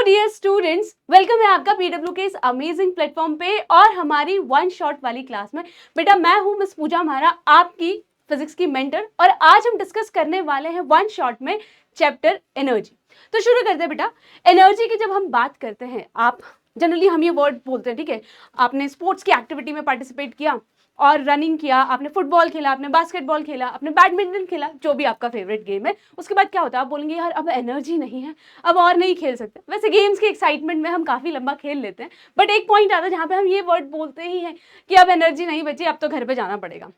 Dear students, welcome है आपका PW के इस अमेजिंग प्लेटफॉर्म पे और हमारी वन शॉट वाली क्लास में। बेटा मैं हूं मिस पूजा महारा, आपकी फिजिक्स की मेंटर, और आज हम डिस्कस करने वाले हैं वन शॉट में चैप्टर एनर्जी। तो शुरू करते हैं बेटा। एनर्जी की जब हम बात करते हैं, आप जनरली हम ये वर्ड बोलते हैं, ठीक है, आपने स्पोर्ट्स की एक्टिविटी में पार्टिसिपेट किया और रनिंग किया, आपने फुटबॉल खेला, आपने बास्केटबॉल खेला, आपने बैडमिंटन खेला, जो भी आपका फेवरेट गेम है, उसके बाद क्या होता है, आप बोलेंगे यार अब एनर्जी नहीं है, अब और नहीं खेल सकते। वैसे गेम्स की एक्साइटमेंट में हम काफ़ी लंबा खेल लेते हैं, बट एक पॉइंट आता है जहाँ पे हम ये वर्ड बोलते ही हैं कि अब एनर्जी नहीं बची, अब तो घर पे जाना पड़ेगा।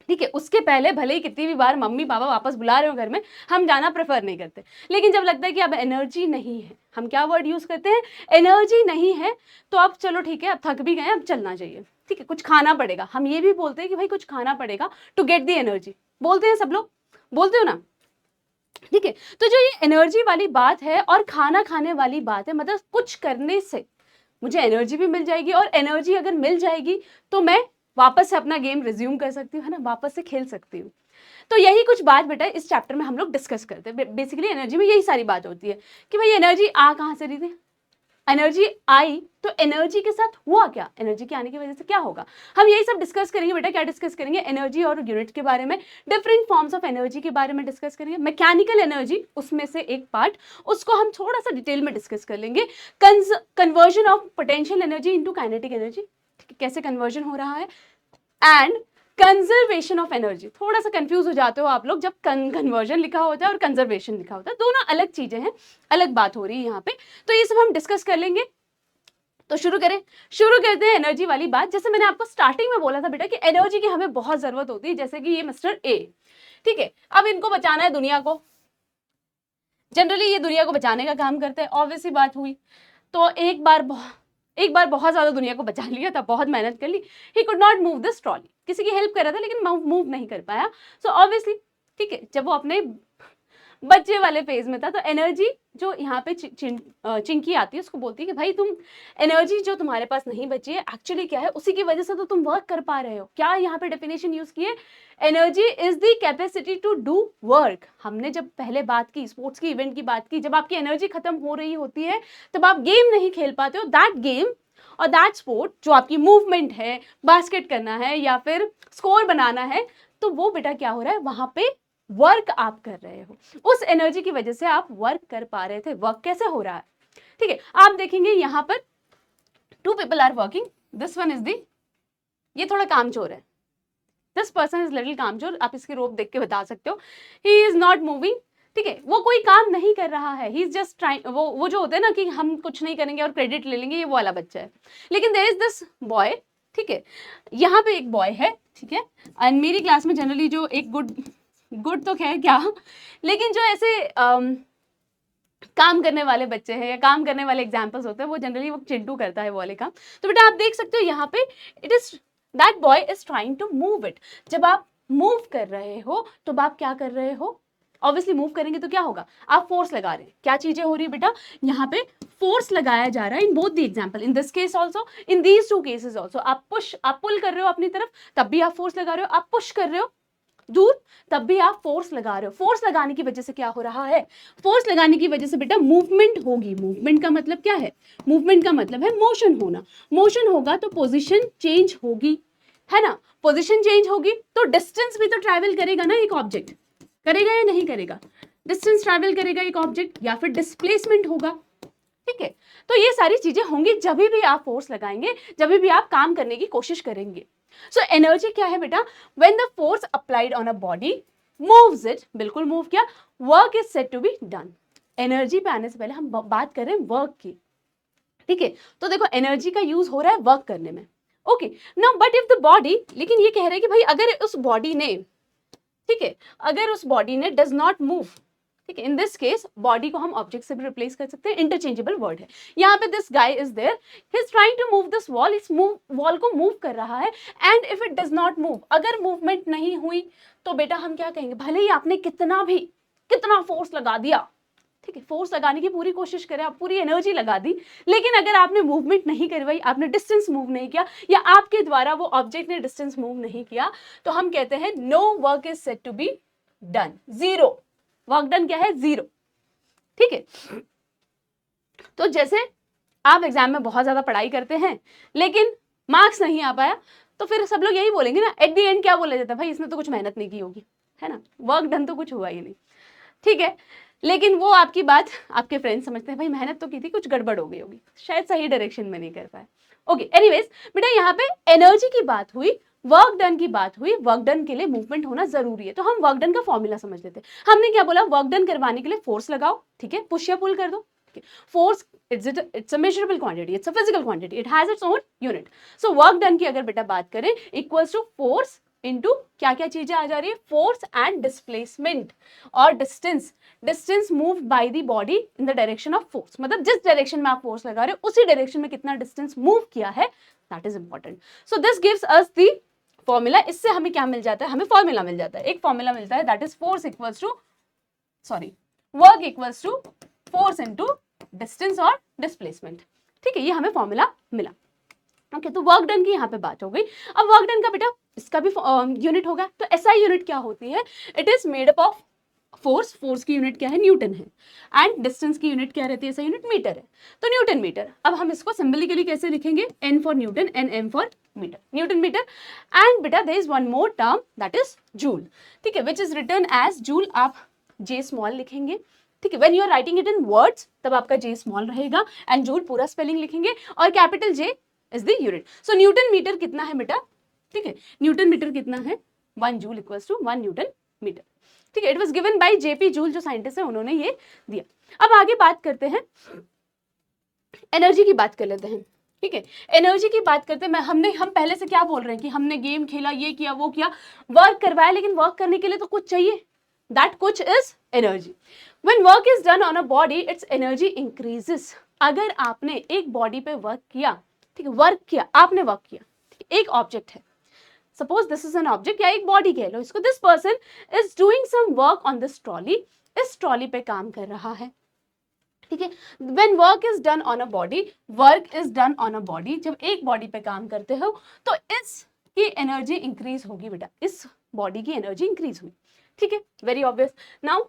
ठीक है, उसके पहले भले ही कितनी भी बार मम्मी पापा वापस बुला रहे हो घर में, हम जाना प्रेफर नहीं करते। लेकिन जब लगता है कि अब एनर्जी नहीं है, हम क्या वर्ड यूज करते हैं, एनर्जी नहीं है, तो अब चलो ठीक है, अब थक भी गए, अब चलना चाहिए, ठीक है, कुछ खाना पड़ेगा। हम ये भी बोलते हैं कि भाई कुछ खाना पड़ेगा टू गेट दी एनर्जी, बोलते हैं सब लोग, बोलते हो ना, ठीक है। तो जो ये एनर्जी वाली बात है और खाना खाने वाली बात है, मतलब कुछ करने से मुझे एनर्जी भी मिल जाएगी, और एनर्जी अगर मिल जाएगी तो मैं वापस से अपना गेम रिज्यूम कर सकती हूँ, है ना, वापस से खेल सकती हूँ। तो यही कुछ बात बेटा इस चैप्टर में हम लोग डिस्कस करते हैं। बेसिकली एनर्जी में यही सारी बात होती है कि भाई एनर्जी आ कहाँ से रही थी, एनर्जी आई, तो एनर्जी के साथ हुआ क्या, एनर्जी के आने की वजह से क्या होगा, हम यही सब डिस्कस करेंगे बेटा। क्या डिस्कस करेंगे, एनर्जी और यूनिट के बारे में, डिफरेंट फॉर्म्स ऑफ एनर्जी के बारे में डिस्कस करेंगे, मैकेनिकल एनर्जी उसमें से एक पार्ट, उसको हम थोड़ा सा डिटेल में डिस्कस कर लेंगे। Conversion of potential energy into kinetic energy, कैसे कन्वर्जन हो रहा है, एंड कंजर्वेशन ऑफ एनर्जी। थोड़ा सा कंफ्यूज हो जाते हो आप लोग जब कन्वर्जन लिखा होता है और कंजर्वेशन लिखा होता है, दोनों अलग चीजें हैं, अलग बात हो रही है यहाँ पे। तो ये सब हम डिस्कस कर लेंगे। तो शुरू करते हैं एनर्जी वाली बात। जैसे मैंने आपको स्टार्टिंग में बोला था बेटा कि एनर्जी की हमें बहुत जरूरत होती है, जैसे कि ये मिस्टर ए, ठीक है, अब इनको बचाना है दुनिया को, जनरली ये दुनिया को बचाने का काम करते हैं, ऑब्वियस ही बात हुई। तो एक बार बहुत ज्यादा दुनिया को बचा लिया था, बहुत मेहनत कर ली, he could not move this trolley, किसी की हेल्प कर रहा था लेकिन मूव नहीं कर पाया। सो ऑब्वियसली, ठीक है, जब वो अपने बच्चे वाले फेज में था, तो एनर्जी जो यहाँ पे चिंकी आती है, उसको बोलती है कि भाई तुम एनर्जी जो तुम्हारे पास नहीं बची है, एक्चुअली क्या है, उसी की वजह से तो तुम वर्क कर पा रहे हो। क्या यहाँ पे डेफिनेशन यूज की है, energy is the capacity to do work. हमने जब पहले बात की, स्पोर्ट्स की इवेंट की बात की, जब आपकी एनर्जी खत्म हो रही होती है तब आप गेम नहीं खेल पाते हो, दैट गेम और दैट स्पोर्ट जो आपकी मूवमेंट है, बास्केट करना है या फिर स्कोर बनाना है, तो वो बेटा क्या हो रहा है, वहां पे वर्क आप कर रहे हो, उस एनर्जी की वजह से आप वर्क कर पा रहे थे। वर्क कैसे हो रहा है, ठीक है, आप देखेंगे यहाँ पर two people are working, this one is the, ये थोड़ा कामचोर है, दिस पर्सन इज लिटिल कामचोर, आप इसकी रोप देख के बता सकते हो, ही इज नॉट मूविंग, ठीक है, वो कोई काम नहीं कर रहा है, ही इज जस्ट ट्राइंग, वो जो होते हैं ना कि हम कुछ नहीं करेंगे और क्रेडिट ले लेंगे, ये वो वाला बच्चा है। लेकिन देयर इज दिस बॉय, ठीक है, यहाँ पे एक बॉय है, ठीक है, एंड मेरी क्लास में जनरली जो एक गुड तो खैर क्या, लेकिन जो ऐसे काम करने वाले बच्चे हैं या काम करने वाले एग्जाम्पल्स होते हैं, वो जनरली वो चिंटू करता है वो वाले काम। तो बेटा आप देख सकते हो यहाँ पे, it is that boy is trying to move it. जब आप मूव कर रहे हो तो आप क्या कर रहे हो, ऑब्वियसली मूव करेंगे तो क्या होगा, आप फोर्स लगा रहे हैं। क्या चीजें हो रही है बेटा, यहाँ पे फोर्स लगाया जा रहा है, in both the example, in this case also, in these two cases also. आप पुल कर रहे हो अपनी तरफ, तब भी आप फोर्स लगा रहे हो, आप पुश कर रहे हो दूर, तब भी आप फोर्स लगा रहे हो। फोर्स लगाने की वजह से क्या हो रहा है, फोर्स लगाने की वजह से बेटा मूवमेंट होगी। मूवमेंट का मतलब क्या है, मूवमेंट का मतलब है मोशन होना। मोशन होगा तो पोजीशन चेंज होगी, है ना, पोजीशन चेंज होगी तो डिस्टेंस भी तो ट्रैवल करेगा ना, एक ऑब्जेक्ट करेगा या नहीं करेगा, डिस्टेंस ट्रैवल करेगा एक ऑब्जेक्ट, या फिर डिस्प्लेसमेंट होगा, ठीक है। तो ये सारी चीजें होंगी जब भी आप फोर्स लगाएंगे, जब भी आप काम करने की कोशिश करेंगे। सो एनर्जी क्या है बेटा, when the force applied on a body moves it, बिल्कुल मूव किया, work is said to be done. Energy पे आने से पहले हम बात कर रहे हैं वर्क की, ठीक है। तो देखो एनर्जी का यूज हो रहा है वर्क करने में, okay now but if the body, लेकिन ये कह रहे हैं कि भाई अगर उस बॉडी ने, ठीक है, अगर उस बॉडी ने डज नॉट मूव, ठीक है, इन दिस केस बॉडी को हम ऑब्जेक्ट से भी रिप्लेस कर सकते हैं, इंटरचेंजेबल वर्ड है। यहाँ पे this guy is there, he is trying to move this wall, इस वॉल को मूव कर रहा है, and if it does not move, अगर मूवमेंट नहीं हुई तो बेटा हम क्या कहेंगे, भले ही आपने कितना फोर्स लगा दिया, ठीक है, फोर्स लगाने की पूरी कोशिश करे, आप पूरी एनर्जी लगा दी, लेकिन अगर आपने मूवमेंट नहीं करवाई, आपने डिस्टेंस मूव नहीं किया, या आपके द्वारा वो ऑब्जेक्ट ने डिस्टेंस मूव नहीं किया, तो हम कहते हैं no work is said to be done, zero work done, क्या है, जीरो, ठीक है। तो जैसे आप एग्जाम में बहुत ज्यादा पढ़ाई करते हैं लेकिन मार्क्स नहीं आ पाया, तो फिर सब लोग यही बोलेंगे ना, एट द एंड क्या बोला जाता है, भाई इसने तो कुछ मेहनत नहीं की होगी, है ना, वर्क डन तो कुछ हुआ ही नहीं, ठीक है। लेकिन वो आपकी बात आपके फ्रेंड्स समझते हैं, भाई मेहनत तो की थी, कुछ गड़बड़ हो गई होगी, शायद सही डायरेक्शन में नहीं कर पाए। ओके, एनीवेज बेटा यहाँ पे एनर्जी की बात हुई, वर्क डन की बात हुई, वर्क डन के लिए मूवमेंट होना जरूरी है, तो हम वर्क डन का फॉर्मूला समझ लेते हैं। हमने क्या बोला, वर्क डन करवाने के लिए फोर्स लगाओ, ठीक है, पुश या पुल कर दो, ठीक है। Force it's a measurable quantity, it's a physical quantity, it has its own unit. So work done की अगर बेटा बात करें equals to force into क्या क्या चीजें आ जा रही है, force and displacement और distance moved by the body in the direction of force, मतलब जिस डायरेक्शन में आप फोर्स लगा रहे हो उसी डायरेक्शन में कितना डिस्टेंस मूव किया है, that is important. So this gives us the formula. इससे हमें क्या मिल जाता है, हमें फॉर्मूला मिल जाता है, एक फॉर्मूला मिलता है, that is force equals to work equals to force into distance और डिस्प्लेसमेंट, ठीक है, ये हमें फॉर्मूला मिला। ओके, तो वर्क डन की यहाँ पे बात हो गई। अब वर्क डन का बेटा इसका भी यूनिट होगा, तो एसआई यूनिट क्या होती है, it is made up of force की यूनिट क्या है, न्यूटन है, एंड डिस्टेंस की यूनिट क्या रहती है, एसआई यूनिट मीटर है, तो न्यूटन मीटर। अब हम इसको सिंबलिकली कैसे लिखेंगे, N for newton and M for metre, newton metre. And बेटा there is one more term that is joule, ठीक है, which is written as joule, आप जे स्मॉल लिखेंगे, ठीक है, when you are writing it in words तब आपका J small रहेगा, एंड जूल पूरा स्पेलिंग लिखेंगे, और capital J is the unit. So newton metre कितना है बेटा, ठीक है, न्यूटन मीटर कितना है, 1 joule equals to 1 newton metre, ठीक है। It was given by JP Joule, जो साइंटिस्ट है उन्होंने ये दिया। अब आगे बात करते हैं, एनर्जी की बात कर लेते हैं, ठीक है। एनर्जी की बात करते हैं, हम पहले से क्या बोल रहे हैं कि हमने गेम खेला, ये किया, वो किया, वर्क करवाया, लेकिन वर्क करने के लिए तो कुछ चाहिए, दैट कुछ is energy. When work is done on a body, its energy increases. अगर आपने एक बॉडी पे वर्क किया, ठीक है, वर्क किया, आपने वर्क किया, एक ऑब्जेक्ट है, suppose this is an object या एक बॉडी कह लो इसको, this person is doing some work on this trolley, इस ट्रॉली पे काम कर रहा है, ठीक है। When work is done on a body, work is done on a body, जब एक बॉडी पे काम करते हो तो इसकी एनर्जी इंक्रीज होगी बेटा, इस बॉडी की एनर्जी इंक्रीज हुई, ठीक है, very obvious. Now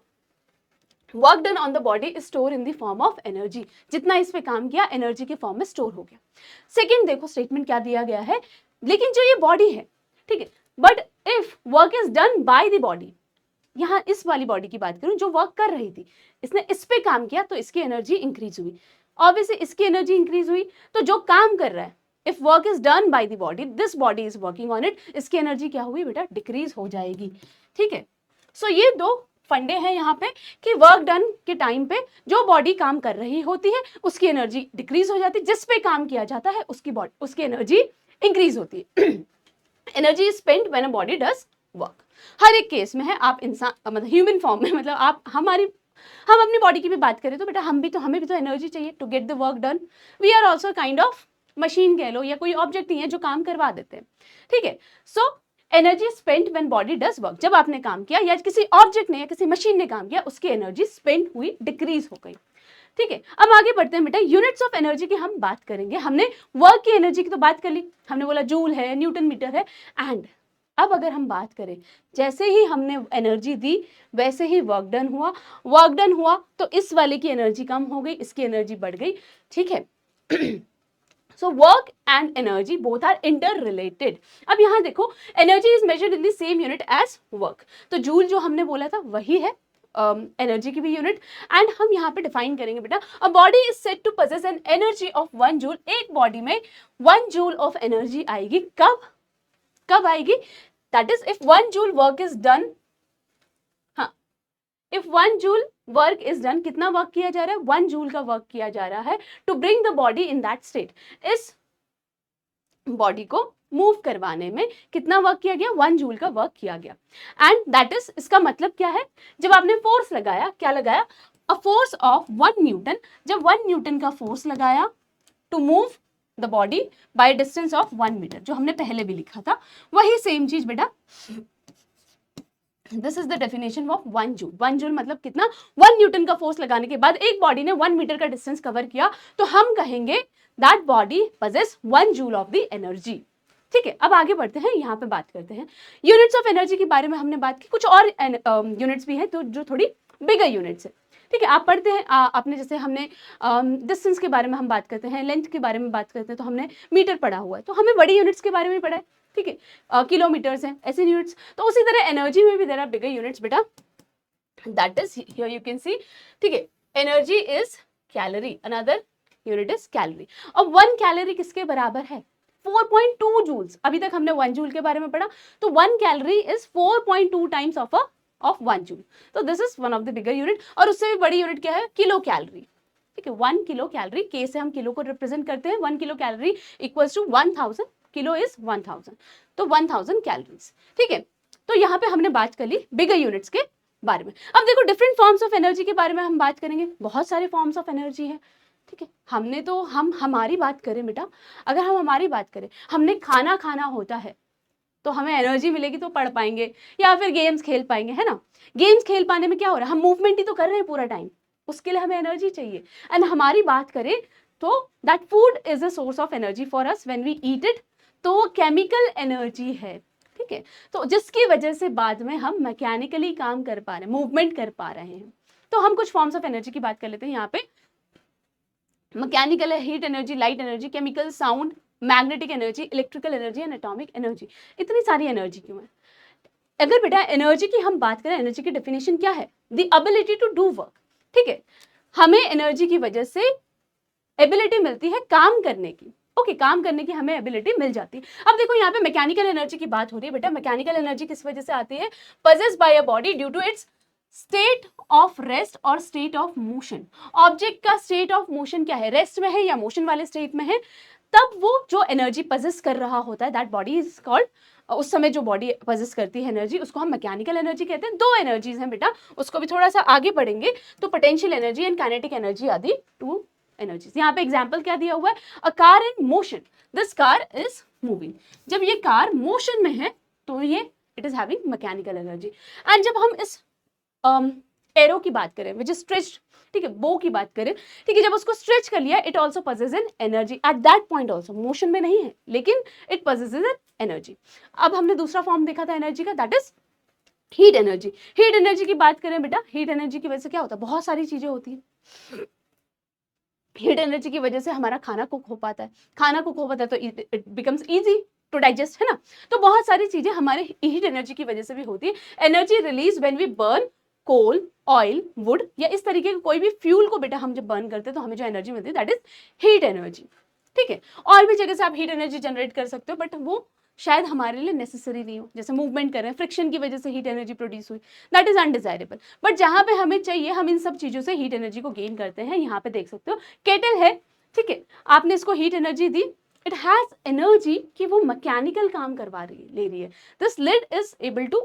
work done on the body is store in the form of energy, जितना इस पे काम किया एनर्जी के फॉर्म में स्टोर हो गया। सेकंड देखो स्टेटमेंट क्या दिया गया है, लेकिन जो ये बॉडी है, ठीक है, but if work is done by the body, यहाँ इस वाली बॉडी की बात करूं जो वर्क कर रही थी, इसने इस पे काम किया तो इसकी एनर्जी इंक्रीज हुई, ऑब्वियसली इसकी एनर्जी इंक्रीज हुई, तो जो काम कर रहा है, if work is done by the body, this body is working on it, इसकी एनर्जी क्या हुई बेटा, डिक्रीज हो जाएगी, ठीक है। सो ये दो फंडे हैं यहाँ पे कि वर्क डन के टाइम पे जो बॉडी काम कर रही होती है उसकी एनर्जी डिक्रीज हो जाती है, जिस पे काम किया जाता है उसकी एनर्जी इंक्रीज होती है। Energy is spent when a body does work, हर एक केस में है, आप इंसान मतलब ह्यूमन फॉर्म में, मतलब हम अपनी बॉडी की भी बात करें तो बेटा हमें भी तो एनर्जी चाहिए to get the work done. We are also kind of machine कह लो, या कोई ऑब्जेक्ट नहीं है जो काम करवा देते हैं, ठीक है। So energy spent when body does work, जब आपने काम किया या किसी ऑब्जेक्ट ने या किसी मशीन ने काम किया, उसकी एनर्जी स्पेंट हुई, डिक्रीज हो गई, ठीक है। अब आगे बढ़ते हैं बेटा, यूनिट्स ऑफ एनर्जी की हम बात करेंगे। हमने वर्क की एनर्जी की तो बात कर ली, हमने बोला जूल है, न्यूटन मीटर है, एंड अब अगर हम बात करें, जैसे ही हमने एनर्जी दी वैसे ही वर्क डन हुआ तो इस वाले की एनर्जी कम हो गई, इसकी एनर्जी बढ़ गई, ठीक है। So work and energy both are interrelated. अब यहाँ देखो energy is measured in the same unit as work. तो जूल जो हमने बोला था वही है एनर्जी की भी यूनिट, एंड हम यहाँ पे डिफाइन करेंगे बेटा, a body is said to possess an energy of 1 joule, एक बॉडी में 1 जूल ऑफ एनर्जी आएगी, कब आएगी, that is if 1 joule work is done, हाँ, if 1 joule work is done, कितना वर्क किया जा रहा है, 1 जूल का वर्क किया जा रहा है to bring the body in that state, इस बॉडी को मूव करवाने में कितना वर्क किया गया, 1 जूल का वर्क किया गया, एंड दैट इज, इसका मतलब क्या है, जब आपने फोर्स लगाया, क्या लगाया, अ फोर्स ऑफ 1 न्यूटन, जब 1 न्यूटन का फोर्स लगाया to move the body by distance of 1 metre, जो हमने पहले भी लिखा था वही सेम चीज बेटा, this is the definition of 1 joule. 1 joule मतलब कितना, 1 न्यूटन का फोर्स लगाने के बाद एक बॉडी ने 1 मीटर का डिस्टेंस कवर किया, तो हम कहेंगे that body possess 1 joule of the energy, ठीक है। अब आगे बढ़ते हैं, यहाँ पे बात करते हैं यूनिट्स ऑफ एनर्जी के बारे में, हमने बात की, कुछ और यूनिट्स भी हैं तो जो थोड़ी बिगर यूनिट्स है, ठीक है, आप पढ़ते हैं, आपने जैसे हमने डिस्टेंस के बारे में हम बात करते हैं, लेंथ के बारे में बात करते हैं, तो हमने मीटर पढ़ा हुआ है, तो हमें बड़ी यूनिट्स के बारे में पढ़ा है, ठीक है, किलोमीटर्स हैं, ऐसे यूनिट्स। तो उसी तरह एनर्जी में भी देर आर बिगर यूनिट्स बेटा, that is here you can सी, ठीक है, energy is calorie, another unit is calorie. अब 1 कैलोरी किसके बराबर है? 4.2 जूल्स। अभी तक हमने 1 जूल के बारे में पढ़ा, तो 1 calorie is 4.2 times of 1 joule. तो this is one of the bigger unit. और उससे भी बड़ी यूनिट क्या है? किलो कैलोरी, ठीक है, 1 किलो कैलोरी, के से हम किलो को रिप्रेजेंट करते हैं, 1 kilo calorie equals to 1000, kilo is 1000, तो 1000 कैलोरीज, ठीक है। तो यहाँ पे हमने बात कर ली बिगर यूनिट्स के बारे में। अब देखो डिफरेंट फॉर्म्स ऑफ एनर्जी के बारे में हम बात करेंगे, बहुत सारे फॉर्म्स ऑफ एनर्जी है, ठीक है। हमने तो हमारी बात करें बेटा, अगर हम हमारी बात करें, हमने खाना खाना होता है तो हमें एनर्जी मिलेगी तो पढ़ पाएंगे या फिर गेम्स खेल पाएंगे, है ना। गेम्स खेल पाने में क्या हो रहा है, हम मूवमेंट ही तो कर रहे हैं पूरा टाइम, उसके लिए हमें एनर्जी चाहिए। एंड हमारी बात करें तो that food is a source of energy for us when we eat it, तो केमिकल एनर्जी है, ठीक है। तो जिसकी वजह से बाद में हम मैकेनिकली काम कर पा रहे हैं, मूवमेंट कर पा रहे हैं। तो हम कुछ फॉर्म्स ऑफ एनर्जी की बात कर लेते हैं यहाँ पे। मैकेनिकल है heat energy, light energy, chemical sound, magnetic energy, electrical energy and atomic energy. इतनी सारी एनर्जी क्यों है? अगर बेटा एनर्जी की हम बात करें, एनर्जी की डेफिनेशन क्या है? The ability to do work, ठीक है। हमें एनर्जी की वजह से एबिलिटी मिलती है काम करने की, ओके, काम करने की हमें एबिलिटी मिल जाती है। अब देखो यहाँ पे मैकेनिकल एनर्जी की बात हो रही है बेटा, मैकेनिकल एनर्जी किस वजह से आती है? Possessed by a body due to its state of rest और स्टेट ऑफ मोशन। ऑब्जेक्ट का स्टेट ऑफ मोशन क्या है? रेस्ट में है या मोशन वाले स्टेट में है, तब वो जो एनर्जी पजेस कर रहा होता है, दैट बॉडी इज कॉल्ड, उस समय जो बॉडी पजेस करती है एनर्जी, उसको हम मैकेनिकल एनर्जी कहते हैं। 2 एनर्जीज हैं बेटा, उसको भी थोड़ा सा आगे बढ़ेंगे तो potential energy and kinetic energy आदि 2 एनर्जीज। यहाँ पे एग्जाम्पल क्या दिया हुआ है? A car in motion, this car is moving. जब ये कार मोशन में है तो ये it is having mechanical energy. And जब हम इस एरो की बात करें विच इज स्ट्रेच्ड, ठीक है, बो की बात करें, ठीक है, जब उसको स्ट्रेच कर लिया, it also possesses an energy at that point also, motion में नहीं है लेकिन इट पजेसेस एन एनर्जी। अब हमने दूसरा फॉर्म देखा था एनर्जी का, that is heat energy. Heat energy की बात करें बेटा, हीट एनर्जी की वजह से क्या होता है? बहुत सारी चीजें होती है। हीट एनर्जी की वजह से हमारा खाना कुक हो पाता है, खाना कुक हो पाता है तो it becomes easy to digest, है ना। तो बहुत सारी चीजें हमारे हीट एनर्जी की वजह से भी होती है। Energy release when we burn coal, oil, wood या इस तरीके के कोई भी फ्यूल को बेटा हम जब बर्न करते हैं तो हमें जो एनर्जी मिलती है दैट इज हीट एनर्जी, ठीक है। और भी जगह से आप हीट एनर्जी जनरेट कर सकते हो, बट वो शायद हमारे लिए नेसेसरी नहीं हो। जैसे मूवमेंट कर रहे हैं, फ्रिक्शन की वजह से हीट एनर्जी प्रोड्यूस हुई, दैट इज अनडिजायरेबल। बट जहां पे हमें चाहिए, हम इन सब चीजों से हीट एनर्जी को गेन करते हैं। यहाँ पे देख सकते हो केटल है, ठीक है, आपने इसको heat energy the, it has energy कि वो मैकेनिकल काम करवा रही है, ले रही है। This lid is able to,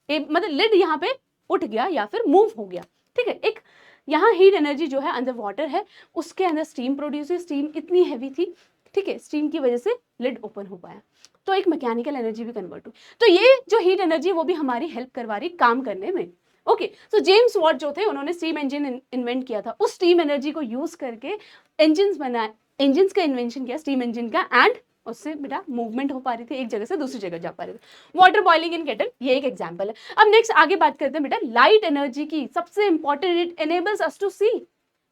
मतलब लिड यहाँ पे उठ गया या फिर मूव हो गया, ठीक है। एक यहाँ हीट एनर्जी जो है अंदर वाटर है, उसके अंदर स्टीम प्रोड्यूस हुई, स्टीम इतनी हैवी थी, ठीक है, स्टीम की वजह से लिड ओपन हो पाया, तो एक मैकेनिकल एनर्जी भी कन्वर्ट हुई। तो ये जो हीट एनर्जी वो भी हमारी हेल्प करवा रही काम करने में, ओके। सो जेम्स वॉट जो थे, उन्होंने स्टीम इंजन इन्वेंट किया था, उस स्टीम एनर्जी को यूज करके इंजन्स बनाए, इंजन्स का इन्वेंशन किया स्टीम इंजन का, एंड उससे बेटा मूवमेंट हो पा रही थी, एक जगह से दूसरी जगह जा पा रहे थे। वाटर बॉइलिंग इन केटल, ये एक एग्जांपल है। अब नेक्स्ट आगे बात करते हैं बेटा लाइट एनर्जी की। सबसे important, it enables us to see,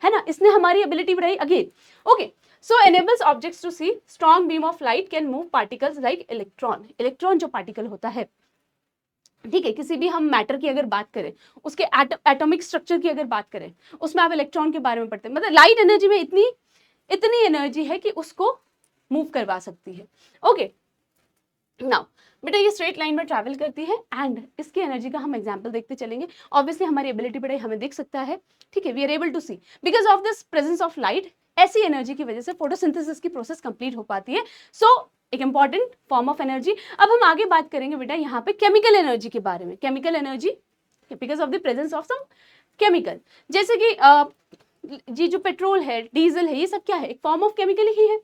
है ना, इसने हमारी एबिलिटी बढ़ाई again, okay. So enables objects to see, strong beam of light can move particles like electron. Electron जो पार्टिकल होता है, ठीक है, किसी भी हम मैटर की अगर बात करें, उसके एटॉमिक स्ट्रक्चर की अगर बात करें, उसमें आप इलेक्ट्रॉन के बारे में पढ़ते हैं। मतलब लाइट एनर्जी में इतनी एनर्जी है कि उसको मूव करवा सकती है, ओके। नाउ बेटा ये स्ट्रेट लाइन में ट्रैवल करती है, एंड इसकी एनर्जी का हम एग्जांपल देखते चलेंगे। ऑब्वियसली हमारी एबिलिटी बढ़ाई, हमें दिख सकता है, ठीक है, we are able to see because of this presence of light. ऐसी एनर्जी की वजह से फोटोसिंथेसिस की प्रोसेस कंप्लीट हो पाती है। सो एक इंपॉर्टेंट फॉर्म ऑफ एनर्जी। अब हम आगे बात करेंगे बेटा यहाँ पे केमिकल एनर्जी के बारे में। Chemical energy because of the presence of some chemical, जैसे कि ये जो पेट्रोल है, डीजल है, ये सब क्या है? एक फॉर्म ऑफ केमिकल ही है,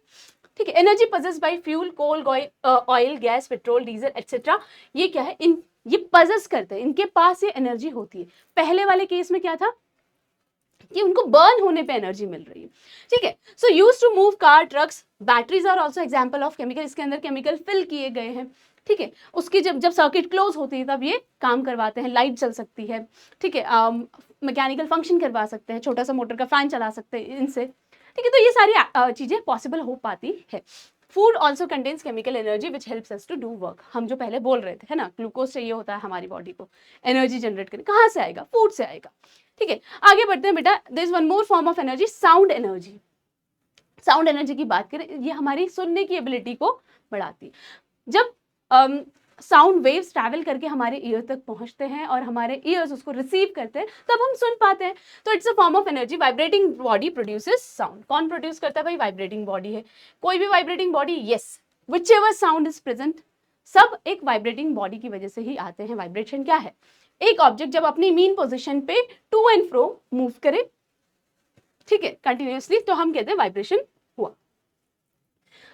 ठीक है। Energy possess by fuel, coal, oil, gas, petrol, diesel etcetera, ये क्या है? ये पजेस करते हैं, इनके पास ये एनर्जी होती है। पहले वाले केस में क्या था कि उनको बर्न होने पे एनर्जी मिल रही है, ठीक है। So used to move car, trucks, batteries are also example of chemical. इसके अंदर केमिकल फिल किए गए हैं, ठीक है, उसकी जब जब सर्किट क्लोज होती है तब ये काम करवाते हैं, लाइट चल सकती है, ठीक है, मैकेनिकल फंक्शन करवा सकते हैं, छोटा सा मोटर का फैन चला सकते हैं इनसे, ठीक है। तो ये सारी चीजें पॉसिबल हो पाती है। Food also contains chemical energy which helps us to do work. हम जो पहले बोल रहे थे, है ना, ग्लूकोज चाहिए होता है हमारी बॉडी को एनर्जी जनरेट करने, कहाँ से आएगा? फूड से आएगा, ठीक है। आगे बढ़ते हैं बेटा, there is one more form of energy, sound energy. Sound energy की बात करें, ये हमारी सुनने की एबिलिटी को बढ़ाती है। जब साउंड वेव्स ट्रैवल करके हमारे ईयर तक पहुंचते हैं और हमारे ईयर्स उसको रिसीव करते हैं, तब हम सुन पाते हैं। तो it's a form of energy. Vibrating body produces sound. कौन प्रोड्यूस करता है भाई? वाइब्रेटिंग बॉडी है। कोई भी vibrating body, yes, which ever sound is present, सब एक वाइब्रेटिंग बॉडी की वजह से ही आते हैं। वाइब्रेशन क्या है? एक ऑब्जेक्ट जब अपनी मीन पोजिशन पे टू एंड फ्रो मूव करे, ठीक है, कंटिन्यूअसली, तो हम कहते हैं वाइब्रेशन हुआ।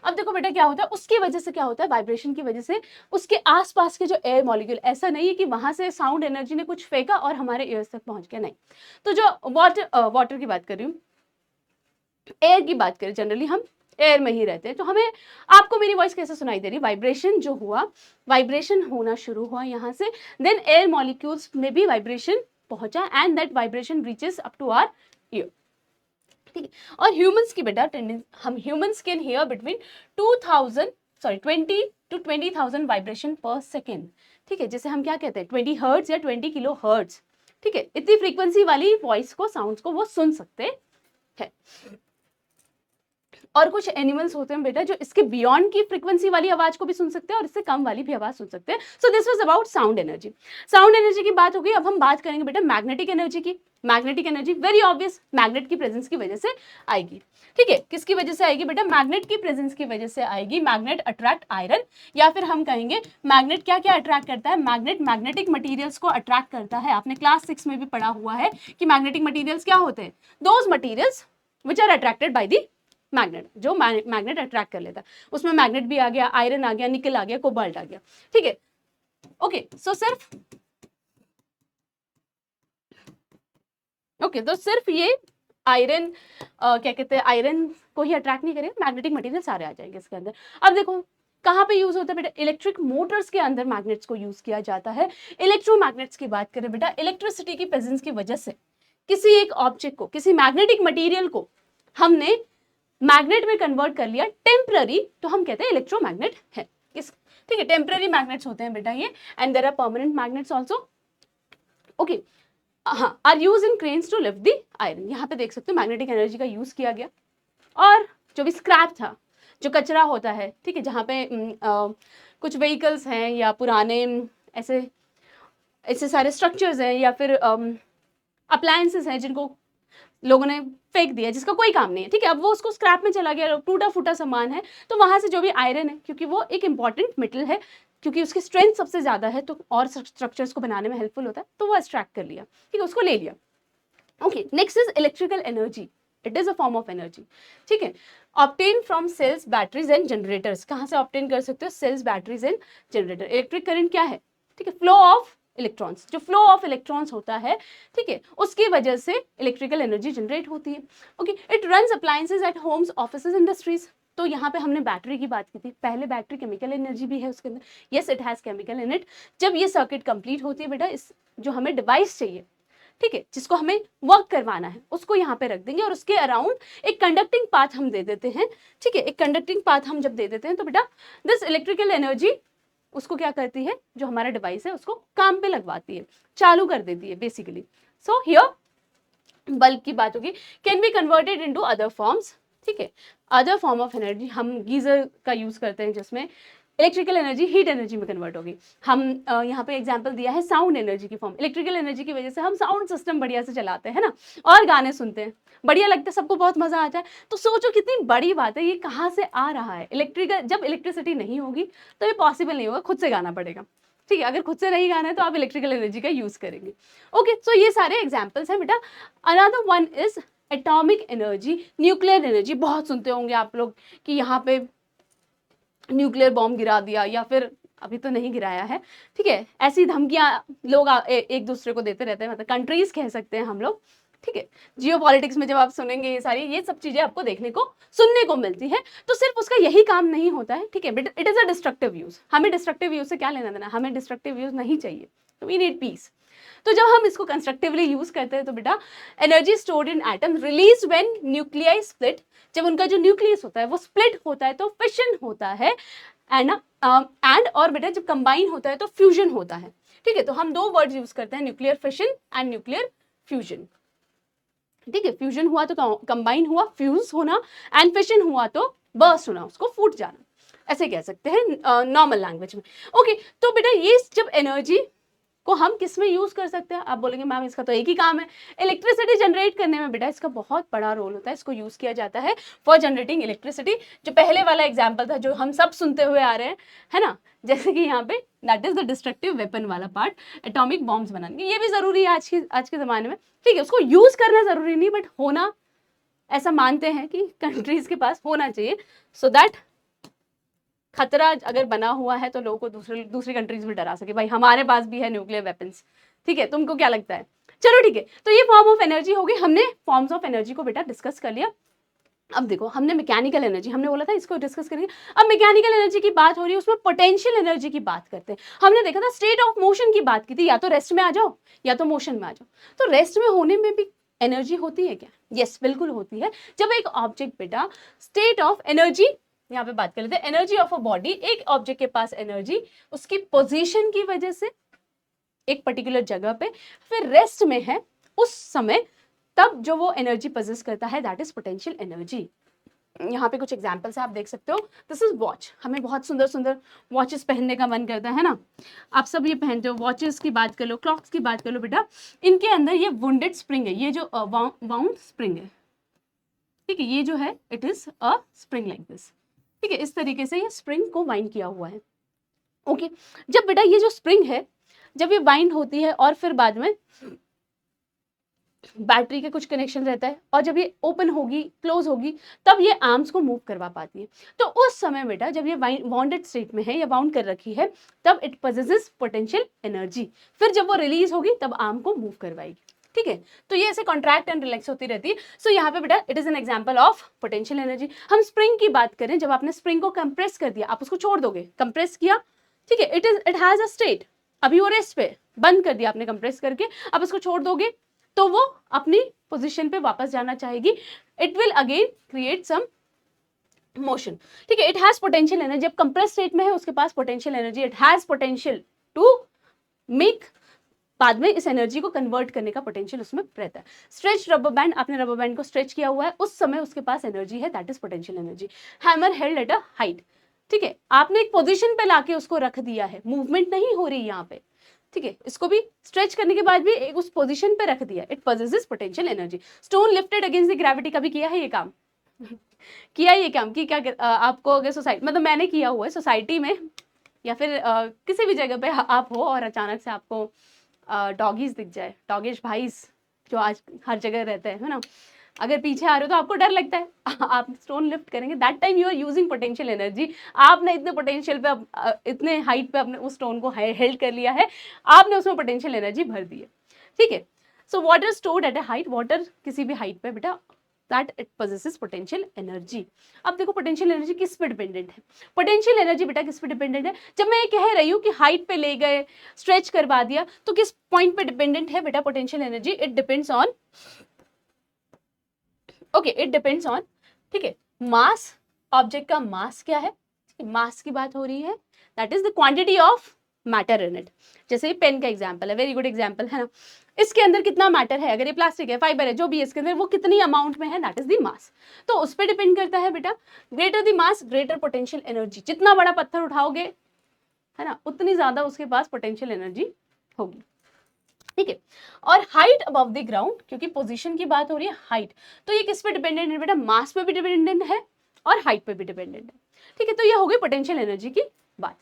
अब देखो बेटा क्या होता है, उसकी वजह से क्या होता है, वाइब्रेशन की वजह से उसके आसपास के जो एयर मॉलिक्यूल, ऐसा नहीं है कि वहां से साउंड एनर्जी ने कुछ फेंका और हमारे ईयर्स तक पहुंच गया, नहीं। तो जो वाटर की बात कर रही हूँ, एयर की बात करें, जनरली हम एयर में ही रहते हैं, तो हमें, आपको मेरी वॉइस कैसे सुनाई दे रही? वाइब्रेशन जो हुआ, वाइब्रेशन होना शुरू हुआ यहाँ से, देन एयर मॉलिक्यूल्स में भी वाइब्रेशन पहुंचा and that vibration reaches up to our ear, ठीक है। और ह्यूमंस की बेटा टेंडेंसी, हम humans can hear between 20 to 20,000 vibration per second, ठीक है, जिसे हम क्या कहते हैं, 20 हर्ट्ज या 20 किलो हर्ट्ज, ठीक है। इतनी फ्रीक्वेंसी वाली वॉइस को, साउंड्स को वो सुन सकते हैं। और कुछ एनिमल्स होते हैं बेटा जो इसके बियॉन्ड की फ्रीक्वेंसी वाली आवाज को भी सुन सकते हैं और इससे कम वाली भी आवाज सुन सकते हैं। So this was about sound energy. Sound energy की बात हो गई, अब हम बात करेंगे बेटा मैग्नेटिक एनर्जी की। Magnetic energy very obvious, magnet की प्रेजेंस की वजह से आएगी, ठीक है। किसकी वजह से आएगी बेटा? मैग्नेट की प्रेजेंस की वजह से आएगी। मैग्नेट अट्रैक्ट आयरन, या फिर हम कहेंगे मैग्नेट क्या क्या अट्रैक्ट करता है? मैग्नेट मैग्नेटिक मटीरियल्स को अट्रैक्ट करता है। आपने क्लास 6 में भी पढ़ा हुआ है कि मैग्नेटिक मटीरियल्स क्या होते हैं? Those materials which are attracted by the magnet, जो मैग्नेट अट्रैक्ट कर लेता है। उसमें मैग्नेट भी आ गया, आयरन आ गया, निकल आ गया, कोबाल्ट आ गया, ठीक है। ओके, सो सिर्फ ओके, तो सिर्फ ये आयरन, क्या कहते हैं, आयरन को ही अट्रैक्ट नहीं करेगा, मैग्नेटिक मटेरियल सारे आ जाएंगे इसके अंदर। अब देखो कहाँ पे यूज होता है बेटा? इलेक्ट्रिक मोटर्स के अंदर मैग्नेट्स को यूज किया जाता है। इलेक्ट्रोमैग्नेट्स की बात करें बेटा, इलेक्ट्रिसिटी की प्रेजेंस की वजह से किसी एक ऑब्जेक्ट को, किसी मैग्नेटिक मटीरियल को हमने मैग्नेट में कन्वर्ट कर लिया टेम्पररी, तो हम कहते हैं इलेक्ट्रोमैग्नेट है। ठीक है, टेम्पररी मैग्नेट्स होते हैं बेटा ये, and there are permanent magnets also. Okay, हाँ, are use in cranes to lift the iron. यहाँ पे देख सकते हो मैग्नेटिक एनर्जी का यूज किया गया। और जो भी स्क्रैप था, जो कचरा होता है, ठीक है, जहाँ पे कुछ व्हीकल्स हैं या पुराने ऐसे ऐसे सारे स्ट्रक्चर्स हैं या फिर अप्लायंसेस हैं जिनको लोगों ने फेंक दिया, जिसका कोई काम नहीं है, ठीक है, अब वो उसको स्क्रैप में चला गया, टूटा फूटा सामान है, तो वहां से जो भी आयरन है, क्योंकि वो एक इंपॉर्टेंट मेटल है, क्योंकि उसकी स्ट्रेंथ सबसे ज्यादा है, तो और स्ट्रक्चर्स को बनाने में हेल्पफुल होता है, तो वो एक्सट्रैक्ट कर लिया, ठीक है, उसको ले लिया। Okay, next is electrical energy. It is a form of energy, ठीक है, obtain from cells, batteries and generators. कहाँ से ऑब्टेन कर सकते हो? Cells, batteries and generator. Electric current क्या है? ठीक है, फ्लो ऑफ इलेक्ट्रॉन्स, जो फ्लो ऑफ इलेक्ट्रॉन्स होता है, ठीक है, उसकी वजह से इलेक्ट्रिकल एनर्जी जनरेट होती है। Okay, it runs appliances eight Holmes, offices, industries. तो यहाँ पे हमने बैटरी की बात की थी, पहले बैटरी केमिकल एनर्जी भी है उसके अंदर, yes it has chemical in it. जब ये सर्किट कंप्लीट होती है बेटा, इस जो हमें डिवाइस चाहिए, ठीक है, जिसको हमें वर्क करवाना है, उसको यहाँ पे रख देंगे और उसके अराउंड एक कंडक्टिंग पाथ हम दे देते हैं, ठीक है। एक कंडक्टिंग पाथ हम जब दे देते हैं तो बेटा दिस इलेक्ट्रिकल एनर्जी उसको क्या करती है, जो हमारा डिवाइस है उसको काम पे लगवाती है, चालू कर देती है बेसिकली। सो हियर बल्ब की बात होगी, can be converted into other forms, ठीक है। अदर फॉर्म ऑफ एनर्जी, हम गीजर का यूज करते हैं जिसमें इलेक्ट्रिकल एनर्जी हीट एनर्जी में कन्वर्ट होगी। हम यहाँ पे एग्जांपल दिया है साउंड एनर्जी की फॉर्म। इलेक्ट्रिकल एनर्जी की वजह से हम साउंड सिस्टम बढ़िया से चलाते हैं ना, और गाने सुनते हैं, बढ़िया लगता है, सबको बहुत मजा आता है। तो सोचो कितनी बड़ी बात है, ये कहाँ से आ रहा है? इलेक्ट्रिकल, जब इलेक्ट्रिसिटी नहीं होगी तो ये पॉसिबल नहीं होगा, खुद से गाना पड़ेगा, ठीक है। अगर खुद से नहीं गाना है तो आप इलेक्ट्रिकल एनर्जी का यूज करेंगे। ओके, सो ये सारे एग्जाम्पल्स हैं बेटा। Another one is atomic energy, nuclear energy. बहुत सुनते होंगे आप लोग कि यहाँ पे न्यूक्लियर बॉम्ब गिरा दिया, या फिर अभी तो नहीं गिराया है, ठीक है, ऐसी धमकियां लोग एक दूसरे को देते रहते हैं, मतलब कंट्रीज कह सकते हैं हम लोग, ठीक है, जियो पॉलिटिक्स में जब आप सुनेंगे ये सब चीजें आपको देखने को सुनने को मिलती है, तो सिर्फ उसका यही काम नहीं होता है, ठीक है, but it is a destructive use. हमें डिस्ट्रक्टिव यूज से क्या लेना देना, हमें डिस्ट्रक्टिव यूज नहीं चाहिए, वी नीड पीस। तो जब हम इसको कंस्ट्रक्टिवली यूज करते हैं तो बेटा energy stored in atom release when nuclei split, जब उनका जो न्यूक्लियस होता है वो स्प्लिट होता है तो फिशन होता है, एंड और बेटा जब कंबाइन होता है तो फ्यूजन होता है। ठीक है, तो हम दो वर्ड यूज करते हैं, nuclear fission and nuclear fusion. ठीक है, फ्यूजन हुआ तो कंबाइन हुआ, फ्यूज होना, एंड फिशन हुआ तो बर्स्ट होना, उसको फूट जाना, ऐसे कह सकते हैं नॉर्मल लैंग्वेज में। ओके, तो बेटा ये जब एनर्जी को हम किस में यूज कर सकते हैं, आप बोलेंगे मैम इसका तो एक ही काम है, इलेक्ट्रिसिटी जनरेट करने में बेटा इसका बहुत बड़ा रोल होता है, इसको यूज किया जाता है फॉर जनरेटिंग इलेक्ट्रिसिटी। जो पहले वाला एग्जांपल था जो हम सब सुनते हुए आ रहे हैं, है ना, जैसे कि यहाँ पे that is the destructive weapon वाला पार्ट, एटॉमिक बॉम्ब्स बनाने, ये भी जरूरी है आज के जमाने में। ठीक है, उसको यूज करना जरूरी नहीं, बट होना ऐसा मानते हैं कि कंट्रीज के पास होना चाहिए, सो दैट खतरा अगर बना हुआ है तो लोगों को दूसरी कंट्रीज भी डरा सके, भाई हमारे पास भी है न्यूक्लियर वेपन्स। ठीक है, तुमको क्या लगता है? चलो ठीक है, तो ये फॉर्म ऑफ एनर्जी हो गई, हमने फॉर्म्स ऑफ एनर्जी को बेटा डिस्कस कर लिया। अब देखो, हमने मैकेनिकल एनर्जी, हमने बोला था इसको डिस्कस करेंगे। अब मैकेनिकल एनर्जी की बात हो रही है, उसमें पोटेंशियल एनर्जी की बात करते हैं। हमने देखा था स्टेट ऑफ मोशन की बात की थी, या तो रेस्ट में आ जाओ या तो मोशन में आ जाओ। तो रेस्ट में होने में भी एनर्जी होती है क्या? यस, बिल्कुल होती है। जब एक ऑब्जेक्ट बेटा स्टेट ऑफ एनर्जी, यहाँ पे बात कर लेते हैं एनर्जी ऑफ अ बॉडी, एक ऑब्जेक्ट के पास एनर्जी उसकी पोजीशन की वजह से एक पर्टिकुलर जगह पे फिर रेस्ट में है उस समय, तब जो वो एनर्जी पोजेस करता है दैट इज पोटेंशियल एनर्जी। यहाँ पे कुछ एग्जांपल्स आप देख सकते हो। दिस इज वॉच, हमें बहुत सुंदर सुंदर वॉचेस पहनने का मन करता है ना, आप सब ये पहनते हो। वॉचेस की बात कर लो, क्लॉक्स की बात कर लो बेटा, इनके अंदर ये वुंडेड स्प्रिंग है, ये जो वाउंड स्प्रिंग है, ठीक है, ये जो है it is a spring like this. ठीक है, इस तरीके से ये स्प्रिंग को वाइंड किया हुआ है। ओके, जब बेटा ये जो स्प्रिंग है जब ये वाइंड होती है और फिर बाद में बैटरी के कुछ कनेक्शन रहता है, और जब ये ओपन होगी क्लोज होगी तब ये आर्म्स को मूव करवा पाती है। तो उस समय बेटा जब ये वाउंडेड स्टेट में है या बाउंड कर रखी है तब इट पोजेसेस पोटेंशियल एनर्जी, फिर जब वो रिलीज होगी तब आर्म को मूव करवाएगी। ठीक है, तो ये ऐसे कॉन्ट्रैक्ट एंड रिलैक्स होती रहती है। सो यहाँ पे बेटा it is an example of potential energy. हम स्प्रिंग की बात करें, जब आपने स्प्रिंग को कंप्रेस कर दिया, आप उसको छोड़ दोगे, कंप्रेस किया, ठीक है, इट हैज अ स्टेट, अभी वो रेस्ट पे, बंद कर दिया आपने कंप्रेस करके, अब उसको छोड़ दोगे तो वो अपनी पोजीशन पे वापस जाना चाहेगी, it will again create some motion. ठीक है, इट हैज पोटेंशियल एनर्जी, जब कंप्रेस स्टेट में है उसके पास potential energy, it has potential to make, बाद में इस एनर्जी को कन्वर्ट करने का पोटेंशियल उसमें रहता है। स्ट्रेच रबर बैंड, आपने रबर बैंड को स्ट्रेच किया हुआ है, उस समय उसके पास एनर्जी है, that is potential energy. Hammer held at a height, ठीक है, आपने एक पोजीशन पे लाके उसको रख दिया है, मूवमेंट नहीं हो रही यहाँ पे, ठीक है, इसको भी स्ट्रेच करने के बाद भी एक उस पोजीशन पे रख दिया, it possesses potential energy. Stone lifted against the gravity, कभी किया है ये काम? किया ये काम कि क्या आपको अगर सोसाइटी, मतलब मैंने किया हुआ है सोसाइटी में या फिर किसी भी जगह पे आप हो और अचानक से आपको डॉगीज दिख जाए, डॉगिश भाईस जो आज हर जगह रहते हैं, है ना, अगर पीछे आ रहे हो तो आपको डर लगता है, आप स्टोन लिफ्ट करेंगे, that time you are using potential energy. आपने इतने पोटेंशियल पे, इतने हाइट पे अपने उस स्टोन को हेल्ड कर लिया है, आपने उसमें पोटेंशियल एनर्जी भर दी है। ठीक है, so water stored at a height, water किसी भी हाइट पे बेटा that it possesses potential energy. अब देखो पोटेंशियल एनर्जी किस पे डिपेंडेंट है? पोटेंशियल एनर्जी बेटा किस पे डिपेंडेंट है? जब मैं ये कह रही हूँ कि हाइट पे ले गए, स्ट्रेच करवा दिया, तो किस पॉइंट पे डिपेंडेंट है बेटा potential energy? It depends on, okay, it depends on, ठीक है, मास, ऑब्जेक्ट का मास क्या है, मास की बात हो रही है, that is the quantity of matter in it. जैसे पेन का एग्जांपल है, वेरी गुड एग्जांपल है ना, इसके अंदर कितना मैटर है, अगर ये प्लास्टिक है, फाइबर है, जो भी है इसके अंदर, वो कितनी अमाउंट में है, दैट इज द मास। तो उस पर डिपेंड करता है बेटा, greater the mass greater potential energy, जितना बड़ा पत्थर उठाओगे, है ना, उतनी ज्यादा उसके पास पोटेंशियल एनर्जी होगी। ठीक है, और हाइट अबव द ग्राउंड, क्योंकि पोजीशन की बात हो रही है, हाइट, तो ये किस पे डिपेंडेंट है बेटा? मास पे भी डिपेंडेंट है और हाइट पे भी डिपेंडेंट है। ठीक है, तो ये हो गई पोटेंशियल एनर्जी की बात।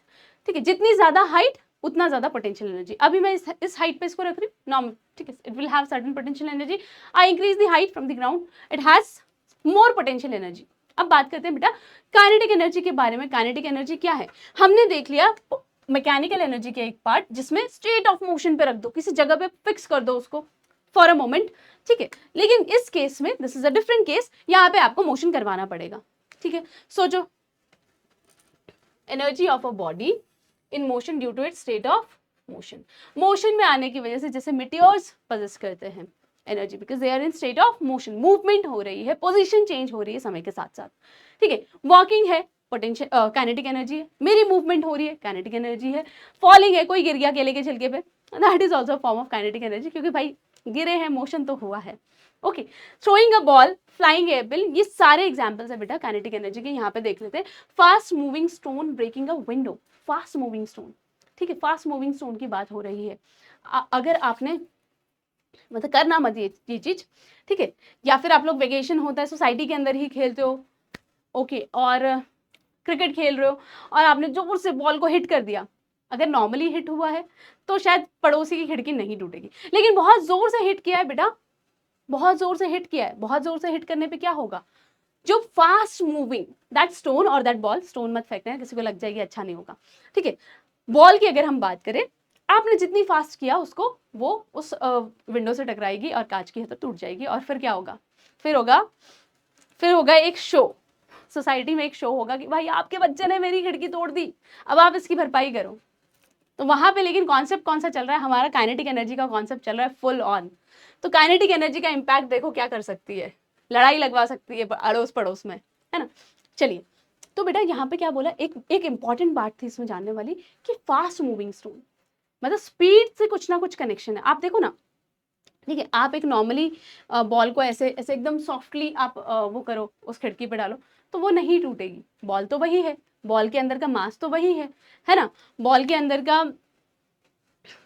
ठीक है, जितनी ज्यादा हाइट उतना ज्यादा पोटेंशियल एनर्जी। अभी मैं इस हाइट पे इसको रख रही हूँ नॉर्मल, ठीक है, it will have certain potential energy. I increase the height from the ground, it has more potential energy. अब बात करते हैं बेटा काइनेटिक एनर्जी के बारे में। काइनेटिक एनर्जी क्या है? हमने देख लिया मैकेनिकल एनर्जी के एक पार्ट जिसमें स्टेट ऑफ मोशन पे रख दो, किसी जगह पे फिक्स कर दो उसको फॉर अ मोमेंट, ठीक है। लेकिन इस केस में this is a different case, यहाँ पे आपको मोशन करवाना पड़ेगा। ठीक है, सोचो energy of a body in motion due to its state of motion. Motion में आने की वजह से जैसे मिटियोर्स पजेस करते हैं energy because they are in state of motion, movement हो रही है, पोजीशन चेंज हो रही है समय के साथ साथ। ठीक है, वॉकिंग है पोटेंशियल काइनेटिक एनर्जी है, मेरी मूवमेंट हो रही है काइनेटिक एनर्जी है, फॉलिंग है कोई गिर गया केले के छिलके पे, that is also form of kinetic energy क्योंकि भाई गिरे हैं, मोशन तो हुआ है। Okay, throwing a ball, flying able, ये सारे एग्जांपल्स है बेटा काइनेटिक एनर्जी के। यहाँ पे देख लेते हैं, fast moving stone breaking a window, fast moving stone. ठीक है, फास्ट मूविंग स्टोन की बात हो रही है। अगर आपने मतलब करना मत ये चीज, ठीक है, या फिर आप लोग वेकेशन होता है सोसाइटी के अंदर ही खेलते हो, ओके, और क्रिकेट खेल रहे हो और आपने जोर से बॉल को हिट कर दिया, अगर नॉर्मली हिट हुआ है तो शायद पड़ोसी की खिड़की नहीं टूटेगी, लेकिन बहुत जोर से हिट किया है बेटा, बहुत जोर से हिट किया है, बहुत जोर से हिट करने पे क्या होगा, जो फास्ट मूविंग दैट स्टोन और दैट बॉल, स्टोन मत फेंकना है, किसी को लग जाएगी अच्छा नहीं होगा। ठीक है, बॉल की अगर हम बात करें, आपने जितनी फास्ट किया उसको, वो उस विंडो से टकराएगी और कांच की है तो टूट जाएगी, और फिर क्या होगा, फिर होगा एक शो, सोसाइटी में एक शो होगा कि भाई आपके बच्चे ने मेरी खिड़की तोड़ दी, अब आप इसकी भरपाई करो। तो वहां पे लेकिन कॉन्सेप्ट कौन सा चल रहा है, हमारा काइनेटिक एनर्जी का कॉन्सेप्ट चल रहा है फुल ऑन। तो काइनेटिक एनर्जी का इम्पैक्ट देखो क्या कर सकती है, लड़ाई लगवा सकती है अड़ोस पड़ोस में, है ना। चलिए, तो बेटा यहाँ पे क्या बोला, एक इंपॉर्टेंट बात थी इसमें जानने वाली कि फास्ट मूविंग स्टोन मतलब स्पीड से कुछ ना कुछ कनेक्शन है। आप देखो ना, ठीक है, आप एक नॉर्मली बॉल को ऐसे ऐसे एकदम सॉफ्टली आप वो करो, उस खिड़की पे डालो तो वो नहीं टूटेगी, बॉल तो वही है, बॉल के अंदर का मास तो वही है ना, बॉल के अंदर का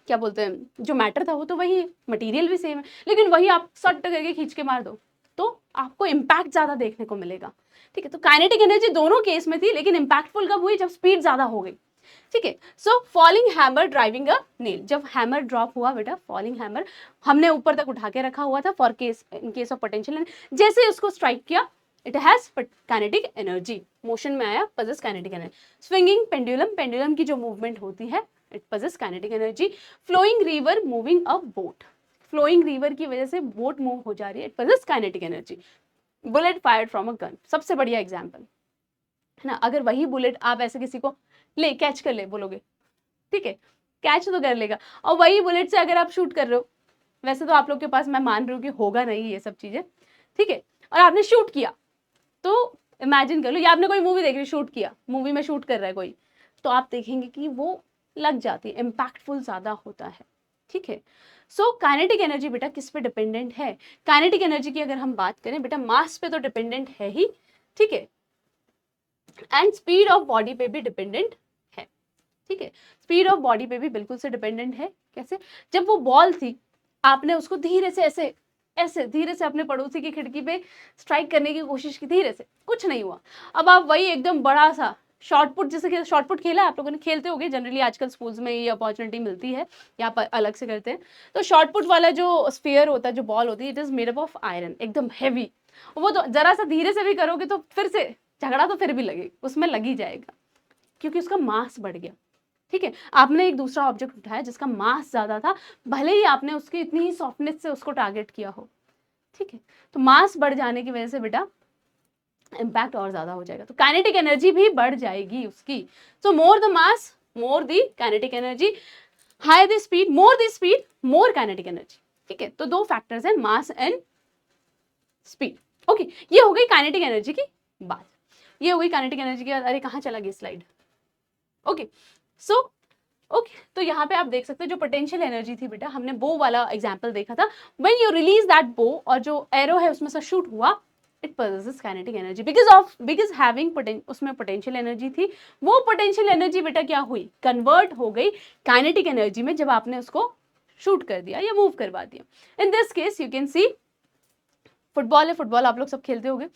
क्या बोलते हैं जो मैटर था वो तो वही है, मटेरियल भी सेम है, लेकिन वही आप सट करके खींच के मार दो तो आपको इम्पैक्ट ज्यादा देखने को मिलेगा। ठीक है, तो काइनेटिक एनर्जी दोनों केस में थी, लेकिन इम्पैक्टफुल कब हुई, जब स्पीड ज्यादा हो गई। ठीक है, so falling hammer driving a nail, जब हैमर ड्रॉप हुआ बेटा, फॉलिंग हैमर हमने ऊपर तक उठा के रखा हुआ था for case in case of potential, जैसे उसको स्ट्राइक किया it has kinetic energy, motion में आया, possess kinetic energy. Swinging pendulum, pendulum की जो मूवमेंट होती है it possess kinetic energy. Flowing river moving a boat, flowing river की वजह से बोट मूव हो जा रही है, it possess kinetic energy. Bullet fired from a gun, सबसे बढ़िया एग्जाम्पल है ना, अगर वही बुलेट आप ऐसे किसी को ले कैच कर ले बोलोगे, ठीक है, कैच तो कर लेगा, और वही बुलेट से अगर आप शूट कर रहे हो, वैसे तो आप लोग के पास मैं मान रही हूँ कि होगा नहीं ये सब चीजें, ठीक है, और आपने शूट किया, तो इमेजिन कर लो, या आपने कोई मूवी देख रही, शूट किया, मूवी में शूट कर रहा है कोई, तो आप देखेंगे कि वो लग जाती है, इम्पैक्टफुल ज्यादा होता है। ठीक है, सो काइनेटिक एनर्जी बेटा किस पे डिपेंडेंट है, काइनेटिक एनर्जी की अगर हम बात करें बेटा, मास पे तो डिपेंडेंट है ही, ठीक है, एंड स्पीड ऑफ बॉडी पे भी डिपेंडेंट है। ठीक है, स्पीड ऑफ बॉडी पे भी बिल्कुल से डिपेंडेंट है। कैसे, जब वो बॉल थी, आपने उसको धीरे से ऐसे ऐसे धीरे से अपने पड़ोसी की खिड़की पे स्ट्राइक करने की कोशिश की, धीरे से, कुछ नहीं हुआ। अब आप वही एकदम बड़ा सा शॉर्टपुट, जैसे शॉर्टपुट खेला आप लोगों ने, खेलते होगे जनरली, आजकल स्कूल्स में ये अपॉर्चुनिटी मिलती है, यहाँ पर अलग से करते हैं। तो शॉर्टपुट वाला जो स्फीयर होता है, जो बॉल होती है, it is made up of iron, एकदम हैवी, वो तो जरा सा धीरे से भी करोगे तो फिर से झगड़ा तो फिर भी लगेगा, उसमें लग ही जाएगा, क्योंकि उसका मास बढ़ गया। ठीक है, आपने एक दूसरा ऑब्जेक्ट उठाया जिसका मास ज्यादा था, भले ही आपने उसकी इतनी ही सॉफ्टनेस से उसको टारगेट किया हो, ठीक है, तो मास बढ़ जाने की वजह से बेटा इम्पैक्ट और ज्यादा हो जाएगा, तो काइनेटिक एनर्जी भी बढ़ जाएगी उसकी। So more the mass more the kinetic energy, high the speed more kinetic energy. ठीक है, तो दो फैक्टर्स हैं, मास एंड स्पीड। ओके, ये हो गई काइनेटिक एनर्जी की बात, ये हो गई काइनेटिक एनर्जी की बात। अरे कहाँ चला गया स्लाइड, ओके, सो ओके, तो यहाँ पे आप देख सकते हो जो पोटेंशियल एनर्जी थी बेटा, हमने बो वाला एग्जांपल देखा था, व्हेन यू रिलीज दैट बो और जो एरो है उसमें से शूट हुआ, it possesses kinetic energy because having उसमें पोटेंशियल एनर्जी थी, वो पोटेंशियल एनर्जी बेटा क्या हुई, कन्वर्ट हो गई काइनेटिक एनर्जी में, जब आपने उसको शूट कर दिया या मूव करवा दिया। In this case you can see football है, फुटबॉल आप लोग सब खेलते होंगे,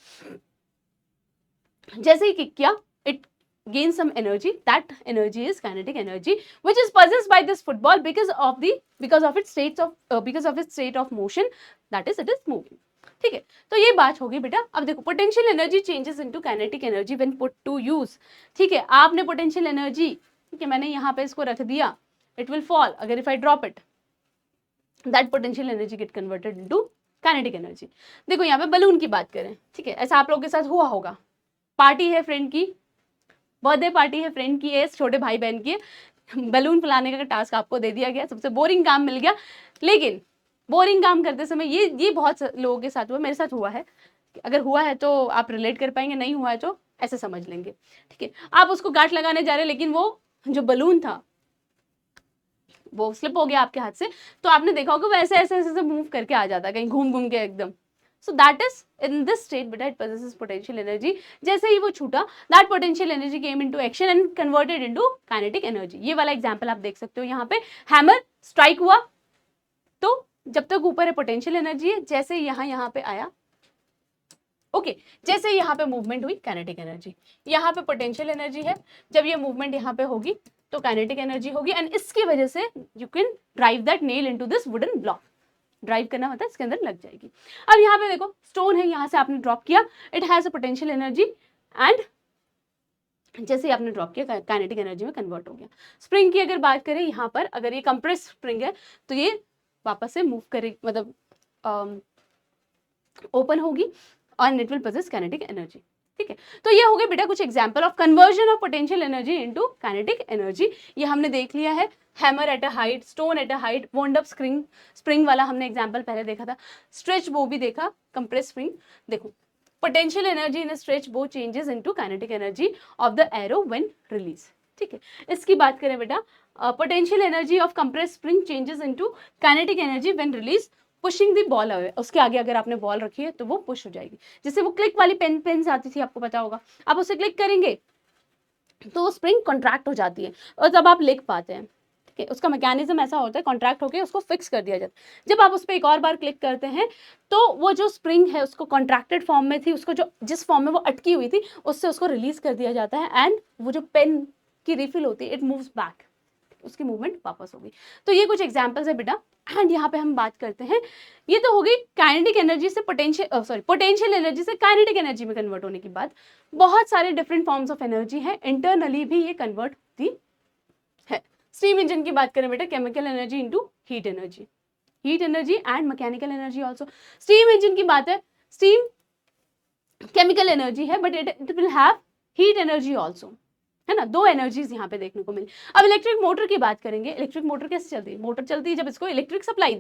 जैसे ही किक किया it gain some energy, that energy is kinetic energy which is possessed by this football because of its state of motion, that is it is moving। ठीक है, तो ये बात होगी बेटा। अब देखो potential energy changes into kinetic energy when put to use. ठीक है, आपने पोटेंशियल एनर्जी, ठीक है, मैंने यहाँ पे इसको रख दिया, इट विल फॉल, अगर if I drop it that potential energy get converted into kinetic energy. देखो यहाँ पे बलून की बात करें, ठीक है, ऐसा आप लोगों के साथ हुआ होगा, पार्टी है फ्रेंड की, बर्थडे पार्टी है फ्रेंड की है, छोटे भाई बहन की है, बलून फुलाने का टास्क आपको दे दिया गया, सबसे बोरिंग काम मिल गया, लेकिन बोरिंग काम करते समय ये बहुत लोगों के साथ हुआ, मेरे साथ हुआ है। अगर हुआ है तो आप रिलेट कर पाएंगे, नहीं हुआ है तो ऐसे समझ लेंगे, ठीक है। आप उसको गांठ लगाने जा रहे हैं, लेकिन वो जो बलून था वो स्लिप हो गया आपके हाथ से, तो आपने देखा होगा वो ऐसे ऐसे ऐसे मूव करके आ जाता है कहीं घूम घूम के एकदम। So that is in this state beta it possesses potential energy। जैसे ही वो छूटा, that potential energy came into action and converted into kinetic energy। ये वाला एग्जाम्पल आप देख सकते हो, यहाँ पे हैमर स्ट्राइक हुआ तो जब तक ऊपर है पोटेंशियल एनर्जी है, जैसे यहाँ पे आया, ओके, जैसे यहाँ पे मूवमेंट हुई काइनेटिक एनर्जी, यहाँ पे पोटेंशियल एनर्जी है, जब ये मूवमेंट यहाँ पे होगी तो काइनेटिक एनर्जी होगी, एंड इसकी वजह से you can drive that nail into this wooden block. Drive करना होता है, इसके अंदर लग जाएगी। अब यहाँ पे देखो स्टोन है, यहाँ से आपने ड्रॉप किया, it has a potential energy, and जैसे ही आपने ड्रॉप किया काइनेटिक एनर्जी में कन्वर्ट हो गया। स्प्रिंग की अगर बात करें, यहाँ पर अगर ये कंप्रेस स्प्रिंग है तो ये वापस से मूव करे, मतलब ओपन होगी और it will possess kinetic energy, ठीक है। तो ये हो गए बेटा कुछ example of conversion of potential energy into kinetic energy. ये हमने देख लिया है, hammer at a height, stone at a height, wound up spring वाला हमने एग्जांपल पहले देखा था, स्ट्रेच बो भी देखा, कंप्रेस स्प्रिंग। देखो पोटेंशियल एनर्जी इन स्ट्रेच बो changes into kinetic energy of the arrow when release, ठीक है। इसकी बात करें बेटा, potential energy of compress spring changes into kinetic energy when release pushing the ball away. उसके आगे अगर आपने बॉल रखी है तो वो पुश हो जाएगी, जैसे वो क्लिक वाली पेन आती थी, आपको पता होगा, आप उसे क्लिक करेंगे तो वो स्प्रिंग कॉन्ट्रैक्ट हो जाती है और तब आप लिख पाते हैं, ठीक है। उसका मैकेनिज्म ऐसा होता है, कॉन्ट्रैक्ट होकर उसको फिक्स कर दिया जाता है। जब आप उस पर एक और बार क्लिक करते हैं तो वो जो स्प्रिंग है उसको कॉन्ट्रैक्टेड फॉर्म में थी, उसको जो जिस फॉर्म में वो अटकी हुई थी उससे उसको रिलीज कर दिया जाता है, एंड वो जो पेन की रिफिल होती है इट मूव्स बैक, उसकी मूवमेंट वापस होगी। तो ये कुछ एग्जांपल्स है बेटा, एंड यहाँ पे हम बात करते हैं, ये तो हो गई काइनेटिक एनर्जी से पोटेंशियल एनर्जी से काइनेटिक एनर्जी में कन्वर्ट होने की बात। बहुत सारे डिफरेंट फॉर्म्स ऑफ एनर्जी है, इंटरनली भी ये कन्वर्ट होती है। स्टीम इंजन की बात करें बेटा, chemical energy into heat energy and mechanical energy also. Steam engine की बात है, स्टीम केमिकल एनर्जी है but it will have heat energy also, है ना, दो एनर्जीज यहाँ पे देखने को मिली। अब इलेक्ट्रिक मोटर की बात करेंगे, इलेक्ट्रिक मोटर कैसे चलती है? मोटर चलती है जब इसको इलेक्ट्रिक सप्लाई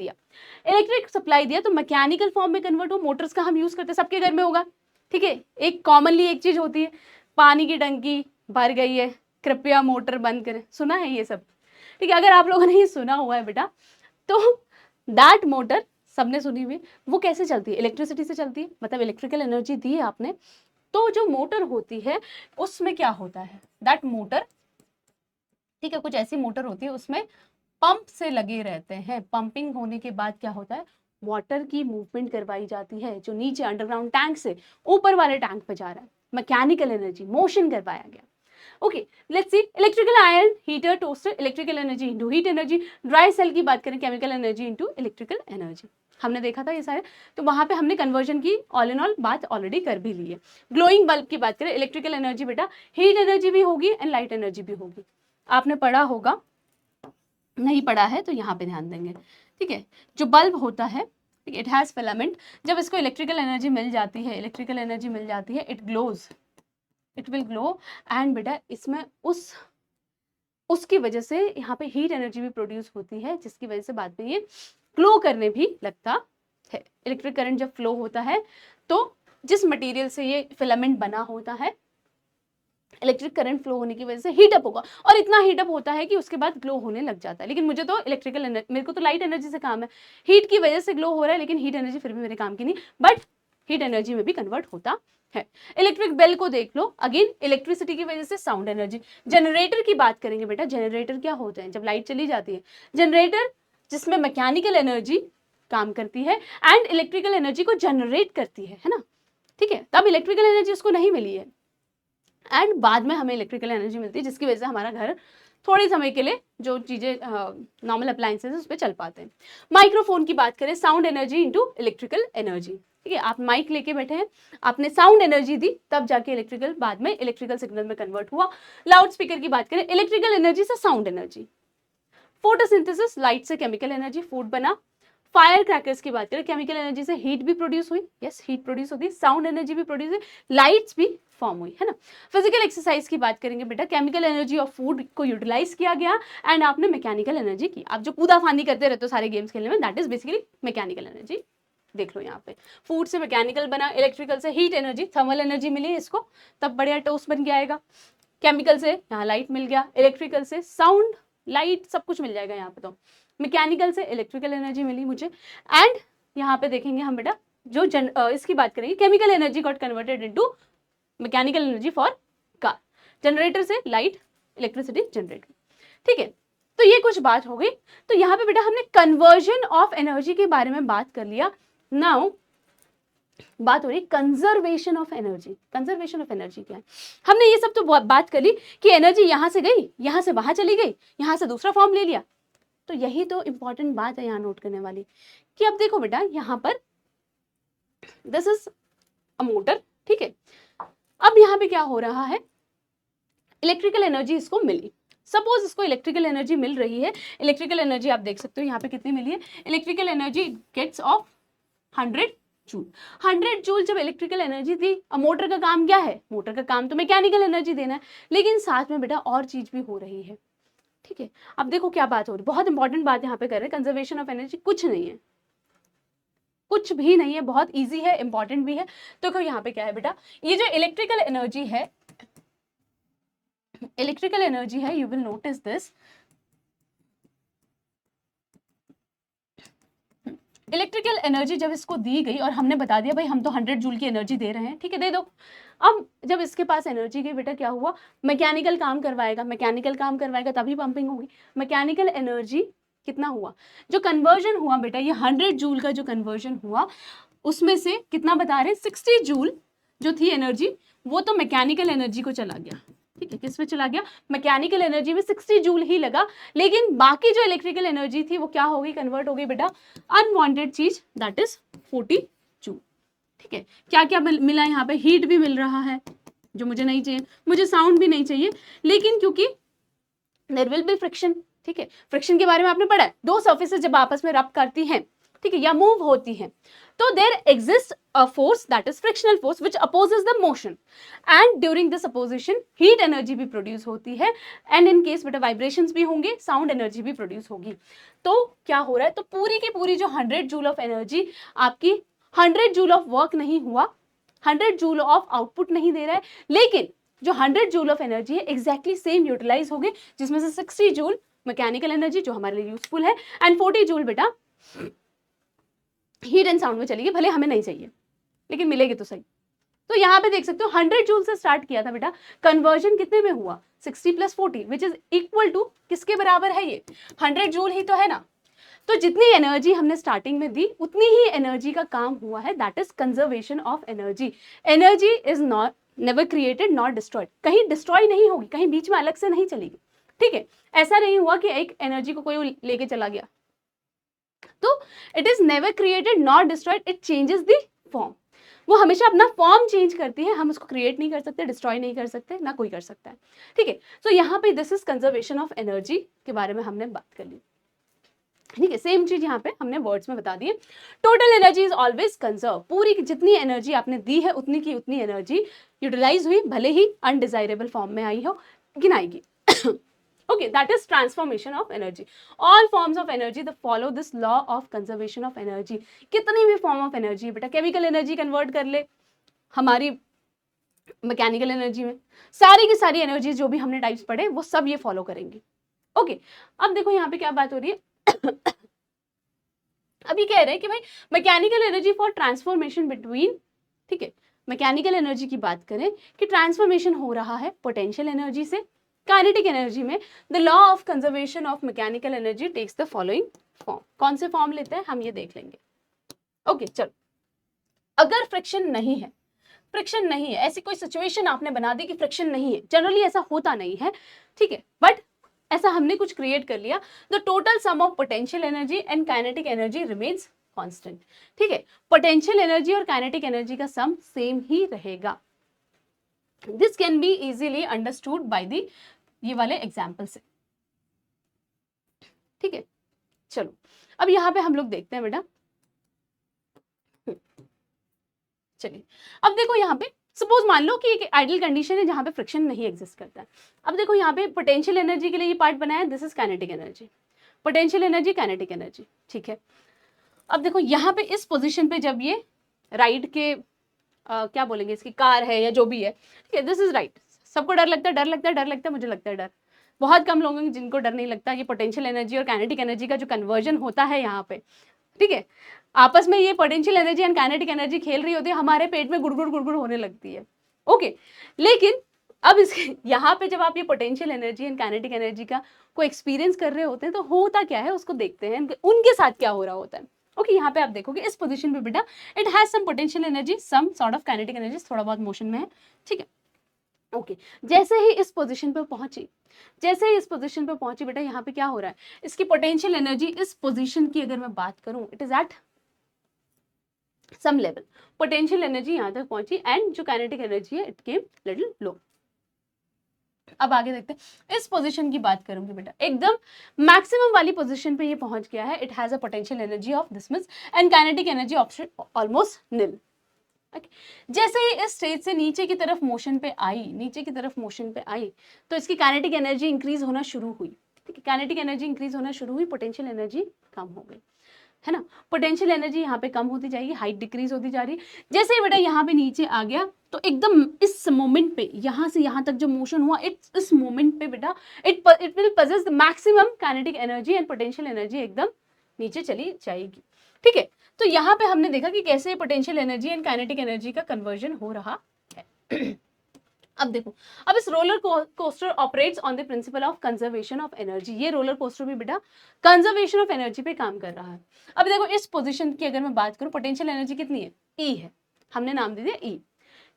दिया तो मैकेनिकल फॉर्म में कन्वर्ट हो। मोटर्स का हम यूज करते हैं, सबके घर में होगा, ठीक है। एक कॉमनली एक चीज होती है, पानी की टंकी भर गई है, कृपया मोटर बंद करें, सुना है ये सब, ठीक है। अगर आप लोगों ने ये सुना हुआ है बेटा तो दैट मोटर सबने सुनी हुई, वो कैसे चलती है? इलेक्ट्रिसिटी से चलती है, मतलब इलेक्ट्रिकल एनर्जी दी है आपने, तो जो मोटर होती है उसमें क्या होता है, दैट मोटर, ठीक है, कुछ ऐसी मोटर होती है उसमें पंप से लगे रहते हैं। पंपिंग होने के बाद क्या होता है, वाटर की मूवमेंट करवाई जाती है, जो नीचे अंडरग्राउंड टैंक से ऊपर वाले टैंक पे जा रहा है, मैकेनिकल एनर्जी, मोशन करवाया गया। Okay, let's see electrical iron heater toaster, electrical energy into heat energy. Dry cell की बात करें, chemical energy into electrical energy, हमने देखा था ये सारे, तो वहां पे हमने कन्वर्जन की ऑल इन ऑल बात ऑलरेडी कर भी ली है। ग्लोइंग बल्ब की बात करें, इलेक्ट्रिकल एनर्जी बेटा हीट एनर्जी भी होगी एंड लाइट एनर्जी भी होगी, आपने पढ़ा होगा, नहीं पढ़ा है तो यहाँ पे ध्यान देंगे, ठीक है। जो बल्ब होता है, इट हैज फिलामेंट, जब इसको इलेक्ट्रिकल एनर्जी मिल जाती है, it glows, it will glow, and बेटा इसमें उसकी वजह से यहाँ पे हीट एनर्जी भी प्रोड्यूस होती है, जिसकी वजह से बाद में ये ग्लो करने भी लगता है। इलेक्ट्रिक करंट जब फ्लो होता है तो जिस मटेरियल से ये फिलामेंट बना होता है, इलेक्ट्रिक करंट फ्लो होने की वजह से हीटअप होगा, और इतना हीटअप होता है कि उसके बाद ग्लो होने लग जाता है। लेकिन मुझे तो इलेक्ट्रिकल एनर्जी, मेरे को तो लाइट एनर्जी से काम है, हीट की वजह से ग्लो हो रहा है, लेकिन हीट एनर्जी फिर भी मेरे काम की नहीं, बट हीट एनर्जी में भी कन्वर्ट होता है। इलेक्ट्रिक बेल को देख लो, अगेन इलेक्ट्रिसिटी की वजह से साउंड एनर्जी। जनरेटर की बात करेंगे बेटा, जनरेटर क्या होता है, जब लाइट चली जाती है, जनरेटर जिसमें मैकेनिकल एनर्जी काम करती है एंड इलेक्ट्रिकल एनर्जी को जनरेट करती है ना, ठीक है। तब इलेक्ट्रिकल एनर्जी उसको नहीं मिली है, एंड बाद में हमें इलेक्ट्रिकल एनर्जी मिलती है, जिसकी वजह से हमारा घर थोड़ी समय के लिए जो चीजें नॉर्मल अप्लायंसेस उस पर चल पाते हैं। माइक्रोफोन की बात करें, sound energy into electrical energy, ठीक है। आप माइक लेके बैठे हैं, आपने साउंड एनर्जी दी, तब जाके इलेक्ट्रिकल बाद में इलेक्ट्रिकल सिग्नल में कन्वर्ट हुआ। लाउड स्पीकर की बात करें, इलेक्ट्रिकल एनर्जी से साउंड एनर्जी। फोटोसिंथेसिस, लाइट से केमिकल एनर्जी, फूड बना, फायर क्रैकर्स की बात करें, केमिकल एनर्जी से हीट भी प्रोड्यूस हुई, यस हीट प्रोड्यूस होती है, साउंड एनर्जी भी प्रोड्यूस हुई, लाइट्स भी फॉर्म हुई, है ना। फिजिकल एक्सरसाइज की बात करेंगे बेटा, केमिकल एनर्जी ऑफ फूड को यूटिलाइज किया गया एंड आपने मैकेनिकल एनर्जी की। आप जो कूदा फांदी करते रहते हो सारे गेम्स खेलने में, that is basically mechanical energy. देख लो यहाँ पे फूड से मैकेनिकल बना, इलेक्ट्रिकल से हीट एनर्जी, थर्मल एनर्जी मिली इसको, तब बढ़िया टोस्ट बन के आएगा। केमिकल से यहाँ लाइट मिल गया, इलेक्ट्रिकल से साउंड लाइट सब कुछ मिल जाएगा यहाँ पे। तो मैकेनिकल से इलेक्ट्रिकल एनर्जी मिली मुझे। एंड यहाँ पे देखेंगे हम बेटा जो इसकी बात करेंगे, chemical energy got converted into mechanical energy for car, generator से लाइट इलेक्ट्रिसिटी जनरेट। ठीक है, तो ये कुछ बात हो गई। तो यहाँ पे बेटा हमने कन्वर्जन ऑफ एनर्जी के बारे में बात कर लिया। नाउ बात हो रही conservation of energy. Conservation of energy क्या है? हमने ये सब तो बात कर ली कि एनर्जी यहां से गई, यहां से वहां चली गई, यहां से दूसरा फॉर्म ले लिया। तो यही तो इंपॉर्टेंट बात है यहाँ नोट करने वाली कि अब देखो बेटा यहाँ पर दिस इज अ मोटर, ठीक है। अब यहाँ पे क्या हो रहा है, इलेक्ट्रिकल एनर्जी इसको मिली। सपोज इसको इलेक्ट्रिकल एनर्जी मिल रही है, इलेक्ट्रिकल एनर्जी आप देख सकते हो यहाँ पे कितनी मिली है, electrical energy gets of 100 joule. 100 joule जब इलेक्ट्रिकल एनर्जी थी, अब मोटर का काम क्या है, मोटर का काम तो मैकेनिकल एनर्जी देना है, लेकिन साथ में बेटा और चीज भी हो रही है। ठीक है, अब देखो क्या बात हो रही है, बहुत इंपॉर्टेंट बात यहाँ पे कर रहे हैं, कंजर्वेशन ऑफ एनर्जी कुछ नहीं है, कुछ भी नहीं है, बहुत इजी है, इंपॉर्टेंट भी है। तो देखो यहाँ पे क्या है बेटा, ये जो इलेक्ट्रिकल एनर्जी है, इलेक्ट्रिकल एनर्जी है, you will notice this, electrical energy जब इसको दी गई और हमने बता दिया भाई हम तो 100 जूल की एनर्जी दे रहे हैं, ठीक है दे दो। अब जब इसके पास एनर्जी गई बेटा क्या हुआ, मैकेनिकल काम करवाएगा, मैकेनिकल काम करवाएगा तभी पंपिंग होगी। मैकेनिकल एनर्जी कितना हुआ, जो कन्वर्जन हुआ बेटा, ये 100 जूल का जो कन्वर्जन हुआ उसमें से कितना बता रहे, 60 जूल जो थी एनर्जी वो तो मैकेनिकल एनर्जी को चला गया। ठीक है, किस में चला गया, मैकेनिकल एनर्जी में 60 जूल ही लगा, लेकिन बाकी जो इलेक्ट्रिकल एनर्जी थी वो क्या हो गई, कन्वर्ट हो गई बेटा अनवांटेड चीज, दैट इज 40 जूल। ठीक है, क्या क्या मिला यहाँ पे, हीट भी मिल रहा है जो मुझे नहीं चाहिए, मुझे साउंड भी नहीं चाहिए, लेकिन क्योंकि देयर विल बी फ्रिक्शन। ठीक है, फ्रिक्शन के बारे में आपने पढ़ा है, दो सर्फेसेस जब आपस में रब करती हैं, ठीक है, या मूव होती हैं, तो there exist a force that is frictional force which opposes the motion, and during this opposition heat energy भी प्रोड्यूस होती है, एंड इन केस बेटा वाइब्रेशंस भी होंगे, साउंड एनर्जी भी प्रोड्यूस होगी। तो क्या हो रहा है, तो पूरी की पूरी जो 100 जूल ऑफ एनर्जी आपकी 100 जूल ऑफ वर्क नहीं हुआ, 100 जूल ऑफ आउटपुट नहीं दे रहा है, लेकिन जो 100 जूल ऑफ एनर्जी है एग्जैक्टली सेम यूटिलाइज हो गई, जिसमें से 60 जूल मैकेनिकल एनर्जी जो हमारे लिए यूजफुल है, एंड 40 जूल बेटा हीट एंड साउंड में चली गई, भले हमें नहीं चाहिए लेकिन मिलेगी तो सही। तो यहाँ पे देख सकते हो 100 जूल से स्टार्ट किया था बेटा, कन्वर्जन कितने में हुआ, 60 + 40 विच इज इक्वल टू किसके बराबर है, ये 100 जूल ही तो है ना। तो जितनी एनर्जी हमने स्टार्टिंग में दी उतनी ही एनर्जी का काम हुआ है, that is conservation of energy. Energy is not never created not destroyed, कहीं डिस्ट्रॉय नहीं होगी, कहीं बीच में अलग से नहीं चलेगी। ठीक है, ऐसा नहीं हुआ कि एक एनर्जी को कोई लेके चला गया, तो it is never created not destroyed, it changes the form, वो हमेशा अपना फॉर्म चेंज करती है, हम उसको क्रिएट नहीं कर सकते, डिस्ट्रॉय नहीं कर सकते, ना कोई कर सकता है। ठीक है, तो यहाँ पे this is conservation of energy के बारे में हमने बात कर ली। ठीक है, सेम चीज यहाँ पे हमने वर्ड्स में बता दी है, total energy is always conserve, पूरी जितनी एनर्जी आपने दी है उतनी की उतनी एनर्जी यूटिलाइज हुई, भले ही अनडिजायरेबल फॉर्म में आई हो, गिनाएगी। Okay, that is transformation of energy. All forms of energy that follow this law of conservation of energy. कितनी भी फॉर्म ऑफ एनर्जी बेटा, केमिकल एनर्जी कन्वर्ट कर ले हमारी मैकेनिकल एनर्जी में, सारी की सारी एनर्जी जो भी हमने टाइप्स पढ़े वो सब ये फॉलो करेंगी। ओके, अब देखो यहाँ पे क्या बात हो रही है। अभी कह रहे हैं कि भाई mechanical energy for transformation between, ठीक है, मैकेनिकल एनर्जी की बात करें कि ट्रांसफॉर्मेशन हो रहा है पोटेंशियल एनर्जी से काइनेटिक एनर्जी में, the law of conservation of mechanical energy takes the following form. कौन से फॉर्म लेते हैं हम ये देख लेंगे। ओके, चलो, अगर फ्रिक्शन नहीं है, फ्रिक्शन नहीं है, ऐसी कोई सिचुएशन आपने बना दी कि फ्रिक्शन नहीं है, जनरली ऐसा होता नहीं है, ठीक है, बट ऐसा हमने कुछ क्रिएट कर लिया, the total sum of potential energy and kinetic energy remains constant. ठीक है, पोटेंशियल एनर्जी और काइनेटिक एनर्जी का सम सेम ही रहेगा। This can be easily understood by the ये वाले एग्जाम्पल से। ठीक है, चलो अब यहाँ पे हम लोग देखते हैं बेटा, चलिए अब देखो यहाँ पे सपोज मान लो कि एक आइडियल कंडीशन है जहाँ पे फ्रिक्शन नहीं एग्जिस्ट करता है। अब देखो यहाँ पे पोटेंशियल एनर्जी के लिए ये पार्ट बनाया है, this is kinetic energy, potential energy, kinetic energy, ठीक है। अब देखो यहाँ पे इस पोजीशन पे जब ये राइट के क्या बोलेंगे इसकी कार है या जो भी है, ठीक है, दिस इज राइट। सबको डर लगता है, डर लगता है, डर लगता है, मुझे लगता है डर, बहुत कम लोगों जिनको डर नहीं लगता। ये पोटेंशियल एनर्जी और काइनेटिक एनर्जी का जो कन्वर्जन होता है यहाँ पे, ठीक है, आपस में ये potential energy and kinetic energy खेल रही होती है, हमारे पेट में गुड़गुड़ गुड़गुड़ होने लगती है। ओके, लेकिन अब इसके यहाँ पे जब आप ये potential energy and kinetic energy का को एक्सपीरियंस कर रहे होते हैं तो होता क्या है उसको देखते हैं, उनके साथ क्या हो रहा होता है। ओके, यहाँ पे आप देखोगे इस पोजीशन पे बेटा it has some potential energy, some sort of kinetic energy, थोड़ा बहुत मोशन में है, ठीक है। ओके, जैसे ही इस पोजीशन पे पहुंची, जैसे ही इस पोजीशन पे पहुंची बेटा, यहाँ पे क्या हो रहा है, इसकी पोटेंशियल एनर्जी इस पोजीशन की अगर मैं बात करूं, it is at some level, potential energy यहाँ तक पहुंची एंड जो काइनेटिक एनर्जी है इट केम लिटिल लो। अब आगे देखते हैं, इस पोजीशन की बात करूंगी बेटा, एकदम मैक्सिमम वाली पोजीशन पे ये पहुंच गया है, it has a potential energy of this much and kinetic energy option almost nil. जैसे ही इस स्टेज से नीचे की तरफ मोशन पे आई, नीचे की तरफ मोशन पे आई, तो इसकी काइनेटिक एनर्जी इंक्रीज होना शुरू हुई, ठीक है, काइनेटिक एनर्जी इंक्रीज होना शुरू हुई, पोटेंशियल एनर्जी कम हो गई, है ना, पोटेंशियल एनर्जी यहाँ पे कम होती जाएगी, हाइट डिक्रीज होती जा रही। जैसे ही बेटा यहाँ पे नीचे आ गया तो एकदम इस मोमेंट पे, यहाँ से यहाँ तक जो मोशन हुआ, इस मोमेंट पे बेटा it will possess the maximum kinetic energy and potential energy एकदम नीचे चली जाएगी, ठीक है। तो यहाँ पे हमने देखा कि कैसे potential energy and kinetic energy का कन्वर्जन हो रहा है। अब देखो, अब इस roller coaster operates on the principle of conservation of energy, ये रोलर कोस्टर भी बेटा कंजर्वेशन ऑफ एनर्जी पे काम कर रहा है। अब देखो इस पोजीशन की अगर मैं बात करूं, पोटेंशियल एनर्जी कितनी है, ई है, हमने नाम दे दिया ई,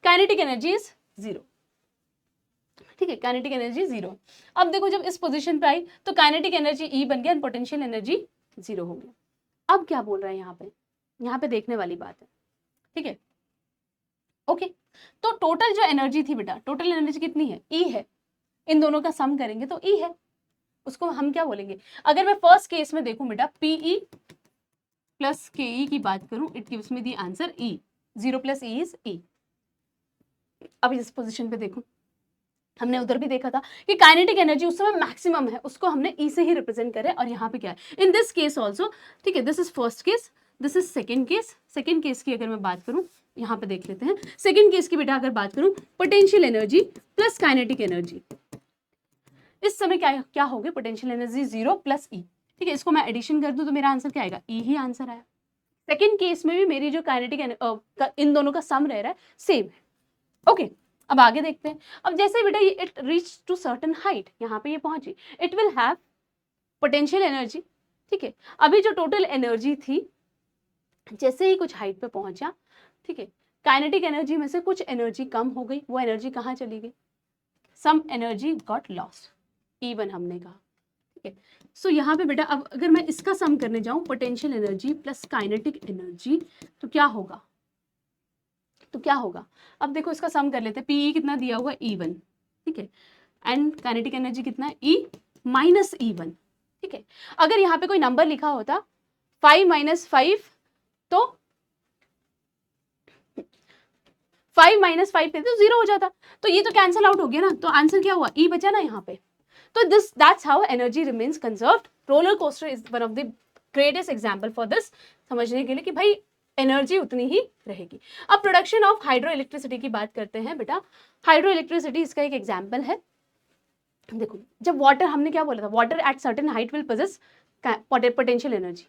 काइनेटिक एनर्जी इज 0, ठीक है, काइनेटिक एनर्जी 0। अब देखो जब इस पोजीशन पे आई तो काइनेटिक एनर्जी ई बन गया एंड पोटेंशियल एनर्जी 0 हो गया। अब क्या बोल रहा है यहाँ पे देखने वाली बात है, ठीक है। ओके, तो टोटल जो एनर्जी थी बेटा, टोटल एनर्जी कितनी है, ई है, इन दोनों का सम करेंगे तो ई है, उसको हम क्या बोलेंगे, अगर मैं फर्स्ट केस में देखूं बेटा पीई प्लस के ई की बात करूं, it gives me the answer E, 0 plus E is E. अब इस पोजीशन पे देखो, हमने उधर भी देखा था कि काइनेटिक एनर्जी उस समय मैक्सिमम है, उसको हमने ई से ही रिप्रेजेंट करें, और यहाँ पे क्या है इन दिस केस ऑल्सो, ठीक है, this is first case, this is second case. Second case की अगर मैं बात करूं, यहाँ पे देख लेते हैं, सेकेंड केस की बेटा अगर बात करूं, potential energy plus kinetic energy, इस समय क्या क्या हो गया, पोटेंशियल एनर्जी 0 प्लस ई, ठीक है, इसको मैं एडिशन कर दूं तो मेरा आंसर क्या आएगा, ई ही आंसर आया। सेकेंड केस में भी मेरी जो काइनेटिक इन दोनों का सम रह रहा है सेम है। ओके, अब आगे देखते हैं। अब जैसे बेटा ये it reach to certain height, यहाँ पे ये पहुंची, it will have potential energy, ठीक है। अभी जो टोटल एनर्जी थी, जैसे ही कुछ हाइट पे पहुंचा, ठीक है, काइनेटिक एनर्जी में से कुछ एनर्जी कम हो गई, वो एनर्जी कहाँ चली गई, some energy got lost, even हमने कहा, ठीक है। सो यहाँ पे बेटा अब अगर मैं इसका सम करने जाऊं, potential energy plus kinetic energy, तो क्या होगा, अब देखो इसका सम कर लेते हैं, पीई कितना दिया हुआ E1, ठीक है, एंड काइनेटिक एनर्जी कितना है, E माइनस E1, ठीक है। अगर यहाँ पे कोई नंबर लिखा होता 5 माइनस 5, तो 5 माइनस 5 थे तो 0 हो जाता, तो ये तो कैंसिल आउट हो गया ना, तो आंसर क्या हुआ, E बचा ना यहाँ पे। तो that's how energy remains conserved. Roller coaster is one of the greatest example for this, समझने के लिए कि भाई एनर्जी उतनी ही रहेगी। अब प्रोडक्शन ऑफ हाइड्रो इलेक्ट्रिसिटी की बात करते हैं बेटा, हाइड्रो इलेक्ट्रिसिटी इसका एक एग्जाम्पल है। देखो जब वाटर, हमने क्या बोला था, water at certain height will possess potential energy.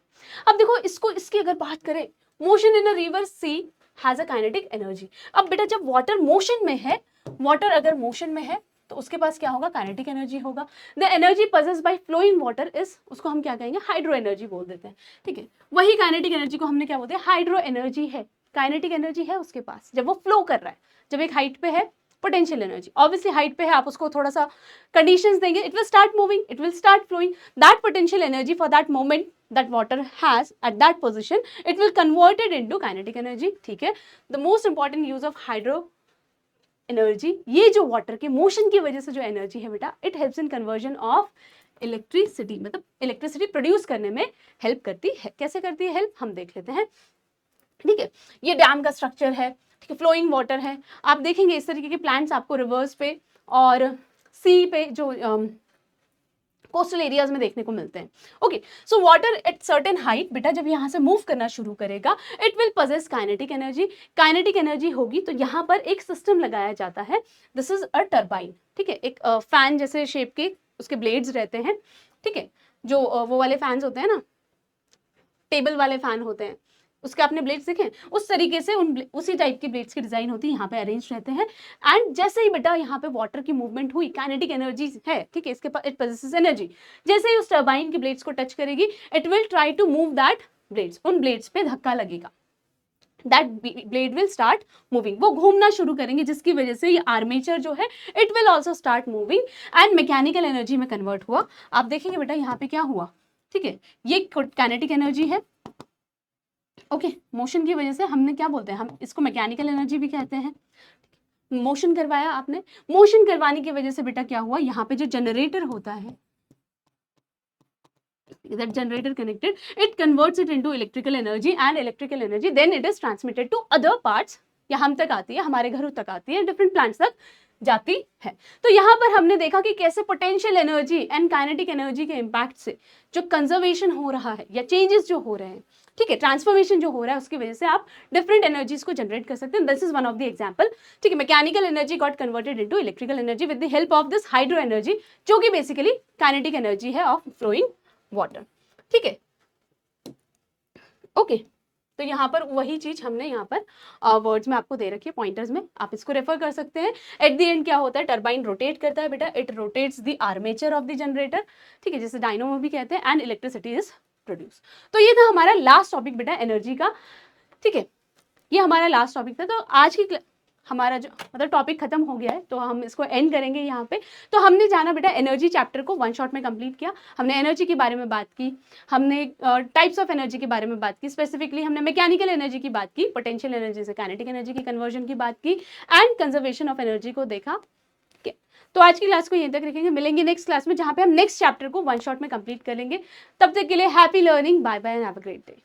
अब देखो इसकी अगर बात करें, motion in a river sea has a kinetic energy. अब बेटा जब वाटर मोशन में है, वाटर अगर मोशन में है तो उसके पास क्या होगा, काइनेटिक एनर्जी होगा। The energy possessed by flowing water is, उसको हम क्या कहेंगे, हाइड्रो एनर्जी बोल देते हैं, ठीक है। वही काइनेटिक एनर्जी को हमने क्या बोलते हैं, हाइड्रो एनर्जी है, काइनेटिक एनर्जी है उसके पास जब वो फ्लो कर रहा है, जब एक हाइट पे है, पोटेंशियल एनर्जी ऑब्वियसली हाइट पे है, आप उसको थोड़ा सा कंडीशंस देंगे, it will start moving, it will start flowing, that potential energy for that moment that water has at that position, it will convert it into kinetic energy, ठीक है। the most important use of hydro energy, ये जो water के motion की वजह से जो energy है बेटा, it helps in conversion of electricity, मतलब इलेक्ट्रिसिटी प्रोड्यूस करने में हेल्प करती है। कैसे करती है हेल्प, हम देख लेते हैं। ठीक है, ये डैम का स्ट्रक्चर है, ठीक है, फ्लोइंग वाटर है। आप देखेंगे इस तरीके के प्लांट्स आपको रिवर्स पे और सी पे, जो कोस्टल एरियाज में देखने को मिलते हैं। Okay, so water at certain height, बेटा जब यहाँ से मूव करना शुरू करेगा, it will possess kinetic energy. Kinetic energy होगी तो यहाँ पर एक सिस्टम लगाया जाता है, दिस इज अ टर्बाइन। ठीक है, एक फैन जैसे शेप के उसके ब्लेड्स रहते हैं। ठीक है, जो वो वाले फैंस होते हैं ना, टेबल वाले फैन होते हैं, उसके आपने ब्लेड्स देखे, उस तरीके से उसी टाइप की ब्लेड्स की डिजाइन होती है, यहाँ पे अरेंज रहते हैं। एंड जैसे ही बेटा यहाँ पे वाटर की मूवमेंट हुई, काइनेटिक एनर्जी है, ठीक है, इसके पास इट पोजेसेस एनर्जी। जैसे ही उस टर्बाइन की ब्लेड्स को टच करेगी, it will try to move that blades, उन ब्लेड्स पे धक्का लगेगा, that blade will start moving, वो घूमना शुरू करेंगे, जिसकी वजह से ये आर्मेचर जो है it will also start moving and mechanical energy में कन्वर्ट हुआ। आप देखेंगे बेटा यहाँ पे क्या हुआ, ठीक है, ये काइनेटिक एनर्जी है। ओके, मोशन की वजह से हमने क्या बोलते हैं, हम इसको मैकेनिकल एनर्जी भी कहते हैं। मोशन करवाया आपने, मोशन करवाने की वजह से बेटा क्या हुआ, यहाँ पे जो जनरेटर होता है, that generator connected, it converts it into electrical energy and electrical energy then it is transmitted to other parts, या हम तक आती है, हमारे घरों तक आती है, डिफरेंट प्लांट्स तक जाती है। तो यहाँ पर हमने देखा कि कैसे potential energy and kinetic energy के इम्पैक्ट से जो कंजर्वेशन हो रहा है या चेंजेस जो हो रहे हैं, ठीक है, ट्रांसफॉर्मेशन जो हो रहा है, उसकी वजह से आप डिफरेंट एनर्जीज को जनरेट कर सकते हैं। This is one of the example. ठीक है, mechanical energy got converted into electrical energy with the help of this hydro energy, जो कि बेसिकली काइनेटिक एनर्जी है ऑफ फ्लोइंग वाटर। ठीक है, ओके, तो यहाँ पर वही चीज हमने यहाँ पर वर्ड्स में आपको दे रखी है, पॉइंटर्स में, आप इसको रेफर कर सकते हैं। एट द एंड क्या होता है, टर्बाइन रोटेट करता है बेटा, it rotates the armature of the generator, ठीक है, जिसे डायनोमो भी कहते हैं, एंड इलेक्ट्रिसिटी इज प्रोड्यूस। तो ये था हमारा लास्ट टॉपिक बेटा एनर्जी का। ठीक है, ये हमारा लास्ट टॉपिक था। तो आज की हमारा जो मतलब टॉपिक खत्म हो गया है, तो हम इसको एंड करेंगे यहाँ पे। तो हमने जाना बेटा एनर्जी चैप्टर को वन शॉट में कंप्लीट किया। हमने एनर्जी के बारे में बात की, हमने टाइप्स ऑफ एनर्जी के बारे में बात की, स्पेसिफिकली हमने मैकेनिकल एनर्जी की बात की, पोटेंशियल एनर्जी से काइनेटिक एनर्जी की कन्वर्जन की बात की, एंड कंजर्वेशन ऑफ एनर्जी को देखा। तो आज की क्लास को यहीं तक रखेंगे, मिलेंगे नेक्स्ट क्लास में, जहाँ पे हम नेक्स्ट चैप्टर को वन शॉट में कंप्लीट करेंगे। तब तक के लिए happy learning, bye bye and have a great day.